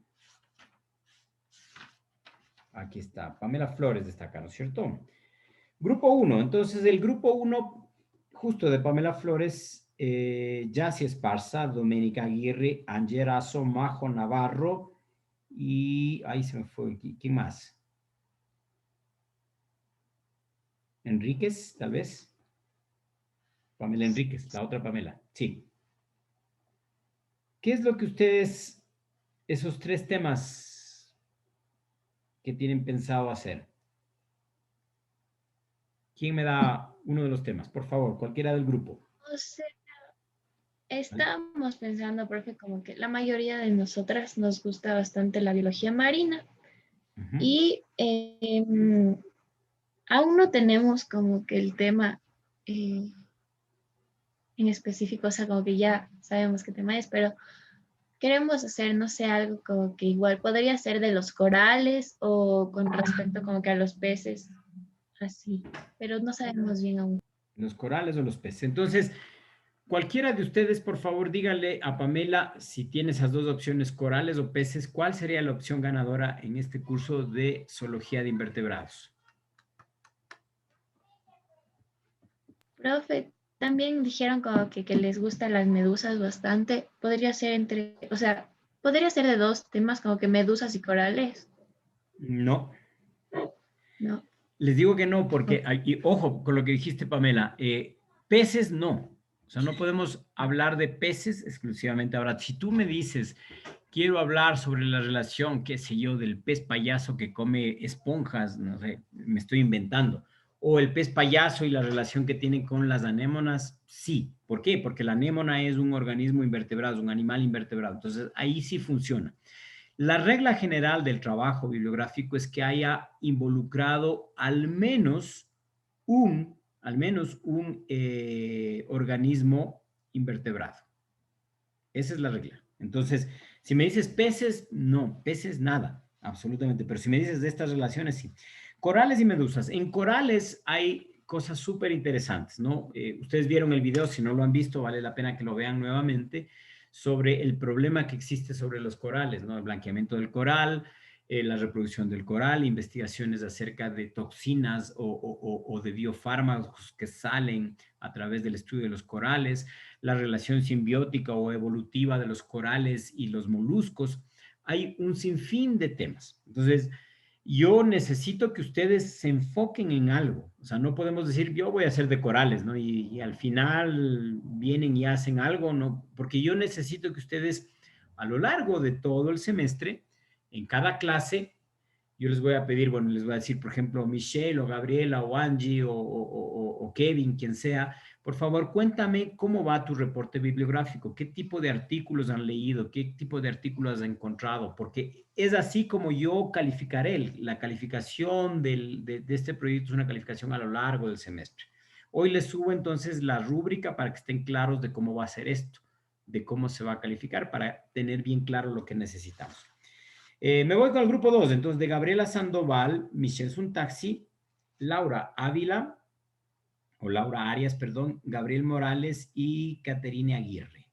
A: Aquí está, Pamela Flores destaca, ¿no es cierto? Grupo 1, entonces el grupo 1, justo de Pamela Flores, Yacy Esparza, Doménica Aguirre, Angerazo, Majo Navarro y ahí se me fue, ¿quién más? Enríquez, tal vez. Pamela Enríquez, la otra Pamela, sí. ¿Qué es lo que ustedes, esos 3 temas que tienen pensado hacer? ¿Quién me da uno de los temas? Por favor, cualquiera del grupo.
G: O sea, estábamos pensando, profe, como que la mayoría de nosotras nos gusta bastante la biología marina y aún no tenemos como que el tema en específico, o sea, como que ya sabemos qué tema es, pero queremos hacer, no sé, algo como que igual podría ser de los corales o con respecto como que a los peces, así, pero no sabemos bien aún.
A: Los corales o los peces. Entonces, cualquiera de ustedes, por favor, dígale a Pamela si tiene esas 2 opciones, corales o peces, ¿cuál sería la opción ganadora en este curso de zoología de invertebrados?
G: Profe, también dijeron como que les gustan las medusas bastante. Podría ser entre, o sea, podría ser de 2 temas como que medusas y corales.
A: No.
G: No.
A: Les digo que no, porque, y ojo con lo que dijiste, Pamela, peces no. O sea, no podemos hablar de peces exclusivamente. Ahora, si tú me dices, quiero hablar sobre la relación, qué sé yo, del pez payaso que come esponjas, no sé, me estoy inventando, o el pez payaso y la relación que tienen con las anémonas, sí. ¿Por qué? Porque la anémona es un organismo invertebrado, es un animal invertebrado. Entonces, ahí sí funciona. La regla general del trabajo bibliográfico es que haya involucrado al menos un organismo invertebrado. Esa es la regla. Entonces, si me dices peces, no, peces nada, absolutamente. Pero si me dices de estas relaciones, sí. Corales y medusas. En corales hay cosas súper interesantes, ¿no? Ustedes vieron el video, si no lo han visto, vale la pena que lo vean nuevamente, sobre el problema que existe sobre los corales, ¿no? El blanqueamiento del coral, la reproducción del coral, investigaciones acerca de toxinas o de biofármacos que salen a través del estudio de los corales, la relación simbiótica o evolutiva de los corales y los moluscos. Hay un sinfín de temas. Entonces, yo necesito que ustedes se enfoquen en algo. O sea, no podemos decir, yo voy a hacer de corales, ¿no? Y al final vienen y hacen algo, ¿no? Porque yo necesito que ustedes, a lo largo de todo el semestre, en cada clase, yo les voy a pedir, bueno, les voy a decir, por ejemplo, Michelle o Gabriela o Angie o Kevin, quien sea, por favor, cuéntame cómo va tu reporte bibliográfico, qué tipo de artículos han leído, qué tipo de artículos han encontrado, porque es así como yo calificaré. La calificación de este proyecto es una calificación a lo largo del semestre. Hoy les subo entonces la rúbrica para que estén claros de cómo va a ser esto, de cómo se va a calificar, para tener bien claro lo que necesitamos. Me voy con el grupo 2, entonces, de Gabriela Sandoval, Michelle Suntaxi, Laura Ávila, o Laura Arias, perdón, Gabriel Morales y Caterine Aguirre.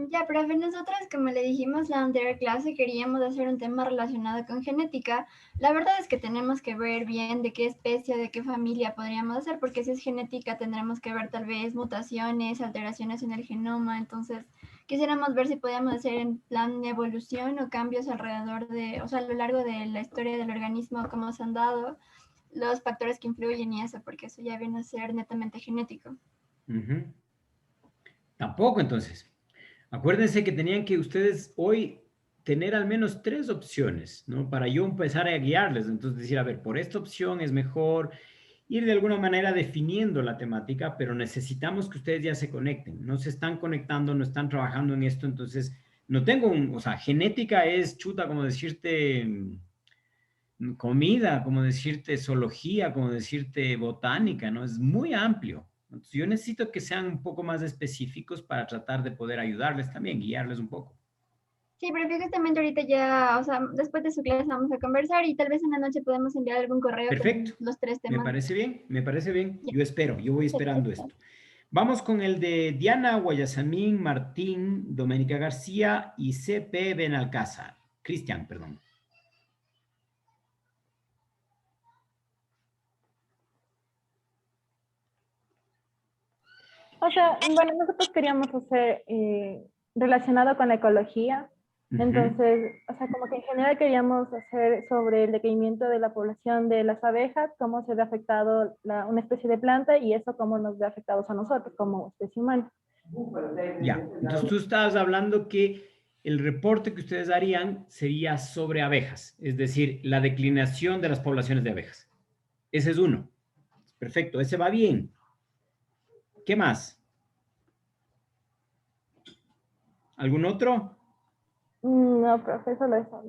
B: Ya, profe, nosotras, como le dijimos la anterior clase, queríamos hacer un tema relacionado con genética. La verdad es que tenemos que ver bien de qué especie, de qué familia podríamos hacer, porque si es genética tendremos que ver tal vez mutaciones, alteraciones en el genoma. Entonces, quisiéramos ver si podíamos hacer en plan evolución o cambios alrededor de, o sea, a lo largo de la historia del organismo, cómo se han dado los factores que influyen y eso, porque eso ya viene a ser netamente genético.
A: Tampoco, entonces. Acuérdense que tenían que ustedes hoy tener al menos 3 opciones, ¿no? Para yo empezar a guiarles. Entonces decir, a ver, por esta opción es mejor ir de alguna manera definiendo la temática, pero necesitamos que ustedes ya se conecten. No se están conectando, no están trabajando en esto, entonces no tengo o sea, genética es chuta, como decirte comida, como decirte zoología, como decirte botánica, ¿no? Es muy amplio. Entonces, yo necesito que sean un poco más específicos para tratar de poder ayudarles también, guiarles un poco.
B: Sí, pero justamente ahorita ya, o sea, después de su clase vamos a conversar y tal vez en la noche podemos enviar algún correo
A: Perfecto.
B: con los 3 temas.
A: Me parece bien, me parece bien.
B: Ya.
A: Yo espero, yo voy esperando esto. Vamos con el de Diana Guayasamín, Martín, Doménica García y CP Benalcázar. Cristian, perdón.
C: O sea, bueno, nosotros queríamos hacer relacionado con la ecología. Entonces, o sea, como que en general queríamos hacer sobre el decaimiento de la población de las abejas, cómo se ve afectado una especie de planta y eso cómo nos ve afectados a nosotros como especie humana.
A: Ya, entonces tú estabas hablando que el reporte que ustedes harían sería sobre abejas, es decir, la declinación de las poblaciones de abejas. Ese es uno. Perfecto, ese va bien. ¿Qué más? ¿Algún otro?
C: No, profe, solo eso.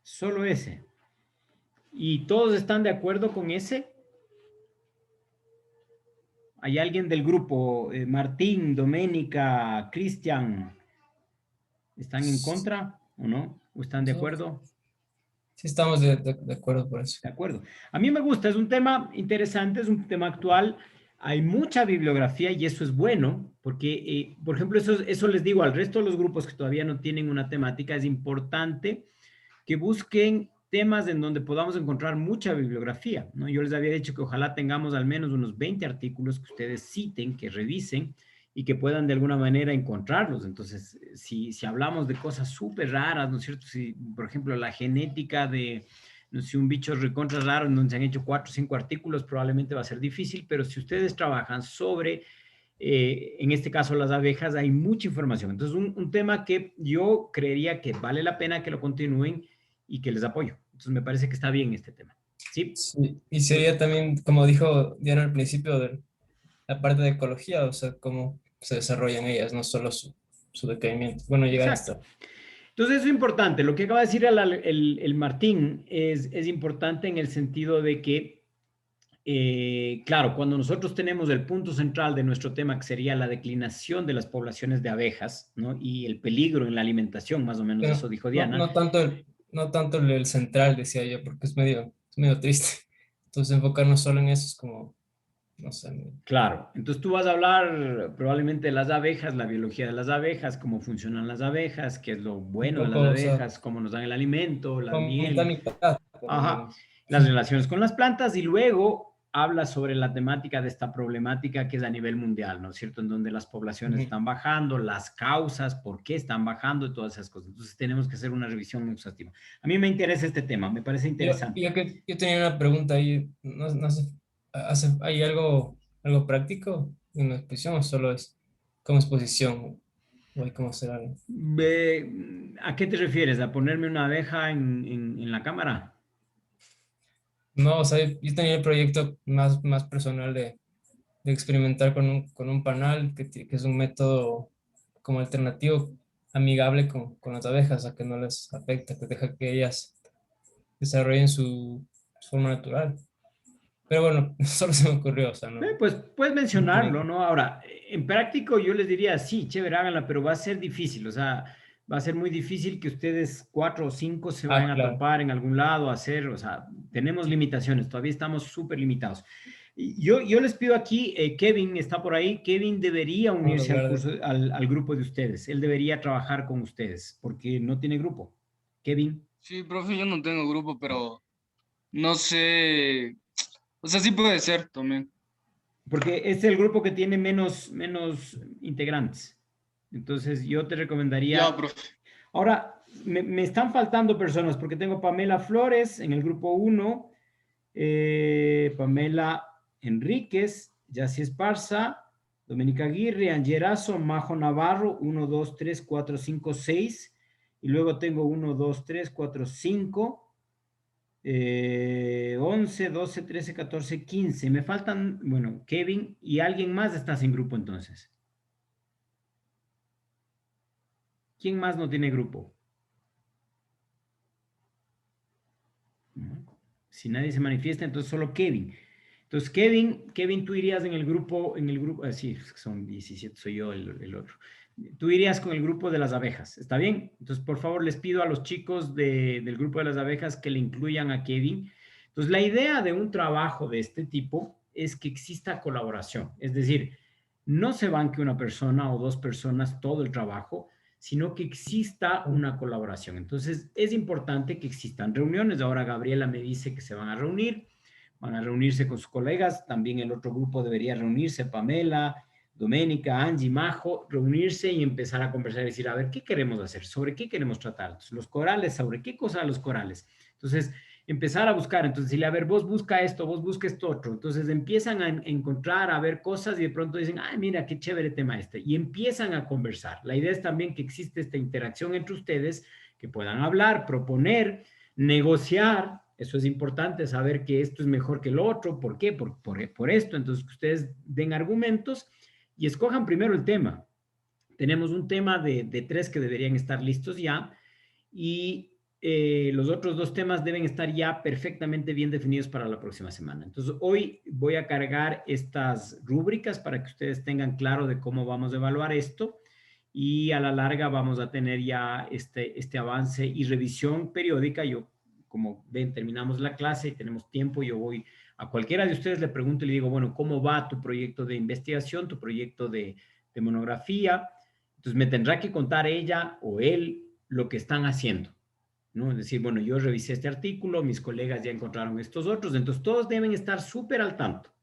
A: Solo ese. ¿Y todos están de acuerdo con ese? ¿Hay alguien del grupo? Martín, Doménica, Cristian, ¿están en contra o no? ¿O están de acuerdo?
H: Sí, estamos de acuerdo por eso.
A: De acuerdo. A mí me gusta, es un tema interesante, es un tema actual. Hay mucha bibliografía y eso es bueno, porque, por ejemplo, eso les digo al resto de los grupos que todavía no tienen una temática, es importante que busquen temas en donde podamos encontrar mucha bibliografía, ¿no? Yo les había dicho que ojalá tengamos al menos unos 20 artículos que ustedes citen, que revisen y que puedan de alguna manera encontrarlos. Entonces, si hablamos de cosas súper raras, ¿no es cierto? Si, por ejemplo, la genética de, no sé, un bicho recontra raro en donde se han hecho 4 o 5 artículos, probablemente va a ser difícil, pero si ustedes trabajan sobre en este caso las abejas, hay mucha información. Entonces, un tema que yo creería que vale la pena que lo continúen y que les apoyo. Entonces, me parece que está bien este tema. ¿Sí?
H: Sí, y sería también, como dijo Diana al principio, de la parte de ecología, o sea, cómo se desarrollan ellas, no solo su decaimiento. Bueno, llegar
A: Exacto.
H: hasta...
A: Entonces, eso es importante. Lo que acaba de decir el Martín es importante en el sentido de que claro, cuando nosotros tenemos el punto central de nuestro tema, que sería la declinación de las poblaciones de abejas, ¿no? Y el peligro en la alimentación, más o menos
H: Pero
A: eso dijo
H: no,
A: Diana.
H: no tanto el central, decía yo, porque es medio triste. Entonces, enfocarnos solo en eso es como, no sé.
A: Claro, entonces tú vas a hablar probablemente de las abejas, la biología de las abejas, cómo funcionan las abejas, qué es lo
H: Un
A: bueno de las
H: poco, o sea,
A: abejas, cómo nos dan el alimento, la
H: con mitad,
A: miel,
H: mitad, por lo
A: ajá,
H: menos.
A: las relaciones con las plantas y luego habla sobre la temática de esta problemática que es a nivel mundial, ¿no es cierto? En donde las poblaciones están bajando, las causas, por qué están bajando y todas esas cosas. Entonces tenemos que hacer una revisión muy exhaustiva. A mí me interesa este tema, me parece interesante.
H: Yo tenía una pregunta ahí, no sé, ¿hay algo práctico en la exposición o solo es como exposición? ¿O hay cómo hacer algo?
A: ¿A qué te refieres? ¿A ponerme una abeja en la cámara?
H: No, o sea, yo tenía el proyecto más personal de experimentar con un panal, que es un método como alternativo, amigable con las abejas, a que no les afecta, que deja que ellas desarrollen su forma natural. Pero bueno, solo se me ocurrió, o sea, no.
A: Pues puedes
H: No
A: mencionarlo,
H: tiene-
A: ¿no? Ahora, en práctico yo les diría, sí, chévere, háganla, pero va a ser difícil, o sea, va a ser muy difícil que ustedes 4 o 5 se vayan a
H: Claro.
A: topar en algún lado, a hacer, o sea, tenemos limitaciones, todavía estamos súper limitados. Yo les pido aquí, Kevin está por ahí, Kevin debería
H: Vamos a
A: unirse al
H: hablar
A: curso, al grupo de ustedes, él debería trabajar con ustedes, porque no tiene grupo. Kevin.
I: Sí, profe, yo no tengo grupo, pero no sé. O sea, sí puede ser también.
A: Porque es el grupo que tiene menos integrantes. Entonces, yo te recomendaría.
I: Ya, profe.
A: Ahora, me están faltando personas porque tengo Pamela Flores en el grupo 1, Pamela Enríquez, Yacy Esparza, Doménica Aguirre, Angerazo, Majo Navarro, 1, 2, 3, 4, 5, 6. Y luego tengo 1, 2, 3, 4, 5. 11, 12, 13, 14, 15. Me faltan, bueno, Kevin y alguien más está sin grupo entonces. ¿Quién más no tiene grupo? Si nadie se manifiesta, entonces solo Kevin. Entonces, Kevin, tú irías en el grupo, sí, son 17, soy yo el otro. Tú irías con el grupo de las abejas, ¿está bien? Entonces, por favor, les pido a los chicos del grupo de las abejas que le incluyan a Kevin. Entonces, la idea de un trabajo de este tipo es que exista colaboración, es decir, no se banque una persona o 2 personas todo el trabajo, sino que exista una colaboración. Entonces, es importante que existan reuniones. Ahora Gabriela me dice que se van a reunir. van a reunirse con sus colegas, también el otro grupo debería reunirse, Pamela, Doménica, Angie, Majo, reunirse y empezar a conversar y decir, a ver, ¿qué queremos hacer? ¿Sobre qué queremos tratar? Entonces, los corales, ¿sobre qué cosa los corales? Entonces, empezar a buscar, entonces decirle, a ver, vos busca esto otro. Entonces empiezan a encontrar, a ver cosas y de pronto dicen, ay, mira, qué chévere tema este. Y empiezan a conversar. La idea es también que existe esta interacción entre ustedes, que puedan hablar, proponer, negociar. Eso es importante, saber que esto es mejor que lo otro. ¿Por qué? Por esto. Entonces, que ustedes den argumentos y escojan primero el tema. Tenemos un tema de 3 que deberían estar listos ya y los otros 2 temas deben estar ya perfectamente bien definidos para la próxima semana. Entonces, hoy voy a cargar estas rúbricas para que ustedes tengan claro de cómo vamos a evaluar esto y a la larga vamos a tener ya este avance y revisión periódica. Yo, como ven, terminamos la clase y tenemos tiempo, yo voy a cualquiera de ustedes le pregunto y le digo, bueno, ¿cómo va tu proyecto de investigación, tu proyecto de monografía? Entonces me tendrá que contar ella o él lo que están haciendo, ¿no? Es decir, bueno, yo revisé este artículo, mis colegas ya encontraron estos otros, entonces todos deben estar súper al tanto.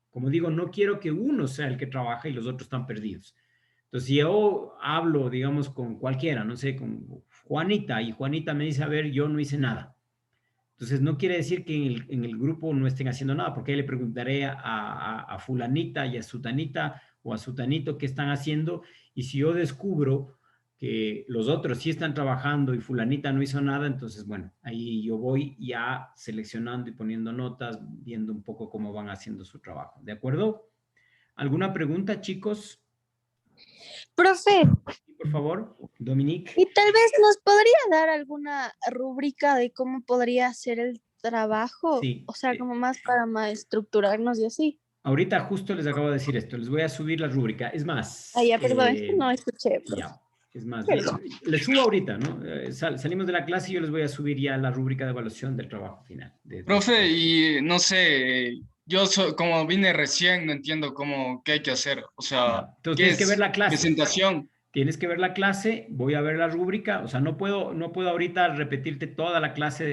A: Como digo, no quiero que uno sea el que trabaja y los otros están perdidos. Entonces, si yo hablo, digamos, con cualquiera, no sé, con Juanita, y Juanita me dice, a ver, yo no hice nada. Entonces, no quiere decir que en el grupo no estén haciendo nada, porque ahí le preguntaré a fulanita y a sutanita o a sutanito qué están haciendo, y si yo descubro que los otros sí están trabajando y fulanita no hizo nada, entonces, bueno, ahí yo voy ya seleccionando y poniendo notas, viendo un poco cómo van haciendo su trabajo. ¿De acuerdo? ¿Alguna pregunta, chicos?
J: Profe,
A: Sí, por favor, Dominique.
J: y tal vez nos podría dar alguna rúbrica de cómo podría ser el trabajo,
A: Sí.
J: o sea, como más para más estructurarnos y así.
A: Ahorita justo les acabo de decir esto, les voy a subir la rúbrica. Es más...
J: Ah, ya, perdón, es que no escuché. Profe.
A: Ya, es más,
J: Perdón.
A: les subo ahorita, ¿no? Salimos de la clase y yo les voy a subir ya la rúbrica de evaluación del trabajo final.
I: Profe, y no sé, como vine recién, no entiendo qué hay que hacer. O sea,
A: Ya. Entonces
I: ¿qué
A: tienes que
I: es?
A: ver la clase.
I: Presentación.
A: Tienes que ver la clase, voy a ver la rúbrica, o sea, no puedo ahorita repetirte toda la clase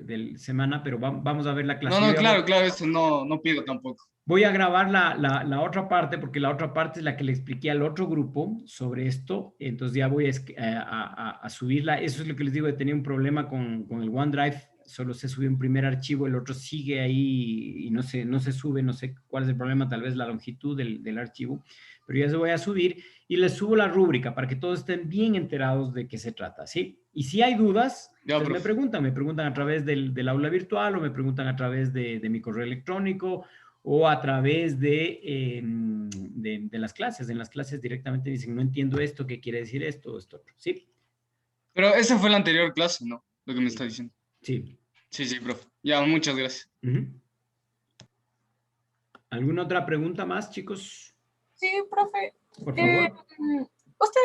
A: de semana, pero vamos a ver la clase.
I: No, claro, eso no pido tampoco.
A: Voy a grabar la otra parte, porque la otra parte es la que le expliqué al otro grupo sobre esto, entonces ya voy a subirla. Eso es lo que les digo, he tenido un problema con el OneDrive, solo se sube un primer archivo, el otro sigue ahí y no se sube, no sé cuál es el problema, tal vez la longitud del archivo, pero ya se voy a subir y les subo la rúbrica para que todos estén bien enterados de qué se trata, ¿sí? Y si hay dudas,
I: Ya,
A: pues me preguntan a través del aula virtual o me preguntan a través de mi correo electrónico o a través de las clases. En las clases directamente dicen, no entiendo esto, ¿qué quiere decir esto o esto otro? ¿Sí?
I: Pero esa fue la anterior clase, ¿no? Lo que me está diciendo.
A: Sí.
I: Sí, profe. Ya, muchas gracias.
A: ¿Alguna otra pregunta más, chicos?
K: Sí, profe.
A: Por favor.
K: Usted,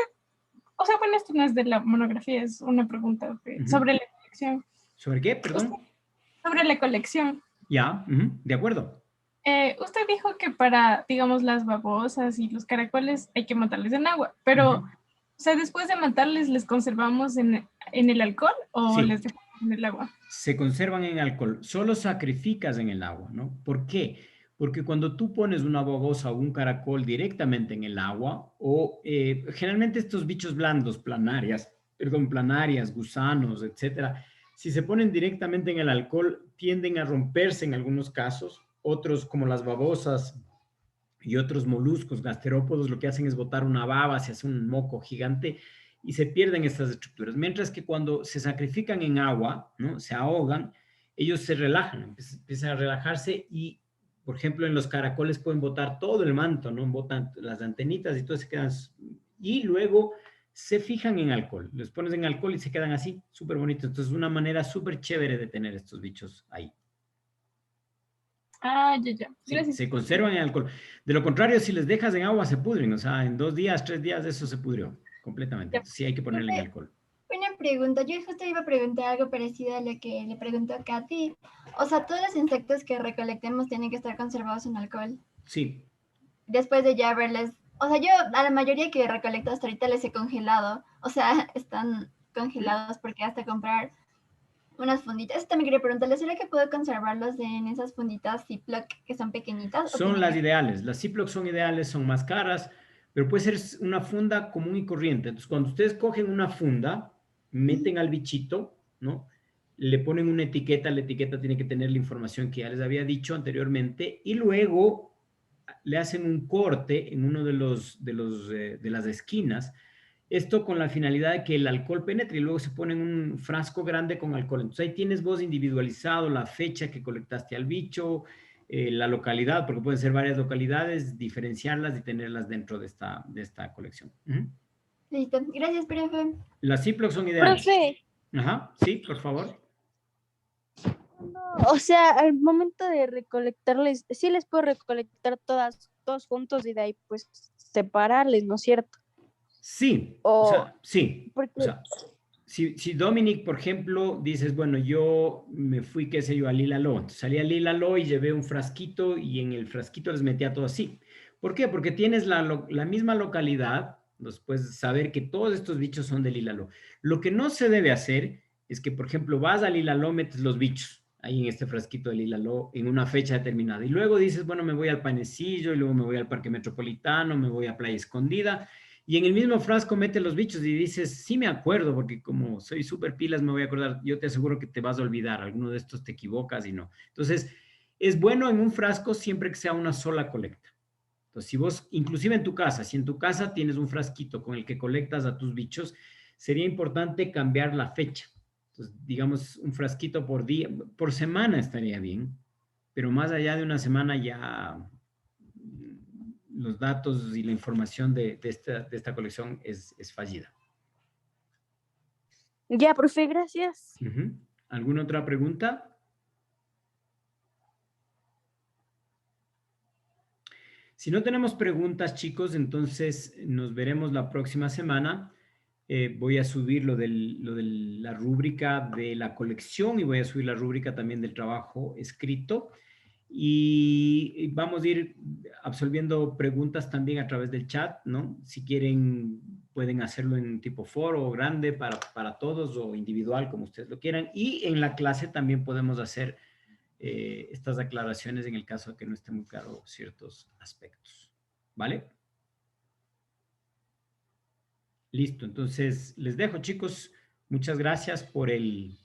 K: o sea, bueno, esto no es de la monografía, es una pregunta sobre la colección.
A: ¿Sobre qué? Perdón.
K: Sobre la colección.
A: Ya, de acuerdo.
K: Usted dijo que para, digamos, las babosas y los caracoles hay que matarles en agua, pero, o sea, después de matarles, ¿les conservamos en el alcohol o
A: Sí.
K: les dejamos en el agua?
A: Se conservan en alcohol, solo sacrificas en el agua, ¿no? ¿Por qué? Porque cuando tú pones una babosa o un caracol directamente en el agua, o generalmente estos bichos blandos, planarias, gusanos, etcétera, si se ponen directamente en el alcohol, tienden a romperse en algunos casos. Otros, como las babosas y otros moluscos, gasterópodos, lo que hacen es botar una baba, se hace un moco gigante y se pierden estas estructuras. Mientras que cuando se sacrifican en agua, ¿no? Se ahogan, ellos se relajan, empiezan a relajarse y, por ejemplo, en los caracoles pueden botar todo el manto, ¿no? Botan las antenitas y todo se quedan, y luego se fijan en alcohol. Los pones en alcohol y se quedan así, súper bonitos. Entonces, es una manera súper chévere de tener estos bichos ahí.
K: Ah, ya. Gracias.
A: Se conservan en alcohol. De lo contrario, si les dejas en agua, se pudren. O sea, en 2 días, 3 días, eso se pudrió completamente. Entonces, sí hay que ponerle en alcohol.
B: Una pregunta. Yo justo iba a preguntar algo parecido a lo que le preguntó Katy. O sea, todos los insectos que recolectemos tienen que estar conservados en alcohol.
A: Sí.
B: Después de ya haberles... O sea, yo a la mayoría que recolecto hasta ahorita les he congelado. O sea, están congelados porque hasta comprar unas funditas. Eso también quería preguntarle, ¿será que puedo conservarlos en esas funditas Ziploc que son pequeñitas? ¿O
A: Son
B: tienen
A: las
B: que-
A: ideales. Las Ziploc son ideales, son más caras, pero puede ser una funda común y corriente. Entonces, cuando ustedes cogen una funda, meten al bichito, ¿no? Le ponen una etiqueta, la etiqueta tiene que tener la información que ya les había dicho anteriormente, y luego le hacen un corte en uno de las esquinas. Esto con la finalidad de que el alcohol penetre y luego se pone en un frasco grande con alcohol. Entonces ahí tienes vos individualizado la fecha que colectaste al bicho, la localidad, porque pueden ser varias localidades, diferenciarlas y tenerlas dentro de esta colección.
B: Listo. Gracias, profe.
A: Las Ziploc son ideales.
J: Profe,
A: Ajá, sí, por favor.
J: o sea, al momento de recolectarles, sí les puedo recolectar todos juntos y de ahí pues separarles, ¿no es cierto?
A: Sí, o
J: O
A: sea, sí.
J: porque
A: O sea, si Dominic, por ejemplo, dices, bueno, yo me fui, qué sé yo, a Lílalo. Entonces, salí a Lílalo y llevé un frasquito y en el frasquito les metía todo así. ¿Por qué? Porque tienes la misma localidad, entonces puedes saber que todos estos bichos son de Lílalo. Lo que no se debe hacer es que, por ejemplo, vas a Lílalo, metes los bichos ahí en este frasquito de Lílalo en una fecha determinada. Y luego dices, bueno, me voy al Panecillo y luego me voy al Parque Metropolitano, me voy a Playa Escondida y en el mismo frasco mete los bichos y dices, sí me acuerdo, porque como soy súper pilas me voy a acordar. Yo te aseguro que te vas a olvidar, alguno de estos te equivocas y no. Entonces, es bueno en un frasco siempre que sea una sola colecta. Entonces, si vos, inclusive en tu casa, si en tu casa tienes un frasquito con el que colectas a tus bichos, sería importante cambiar la fecha. Entonces, digamos, un frasquito por día, por semana estaría bien, pero más allá de una semana ya los datos y la información de esta colección es fallida.
J: ya, profe, gracias.
A: ¿Alguna otra pregunta? Si no tenemos preguntas, chicos, entonces nos veremos la próxima semana. Voy a subir lo de la rúbrica de la colección y voy a subir la rúbrica también del trabajo escrito. Y vamos a ir absolviendo preguntas también a través del chat, ¿no? Si quieren, pueden hacerlo en tipo foro o grande para todos o individual, como ustedes lo quieran. Y en la clase también podemos hacer estas aclaraciones en el caso de que no estén muy claros ciertos aspectos. ¿Vale? Listo, entonces les dejo, chicos. Muchas gracias por el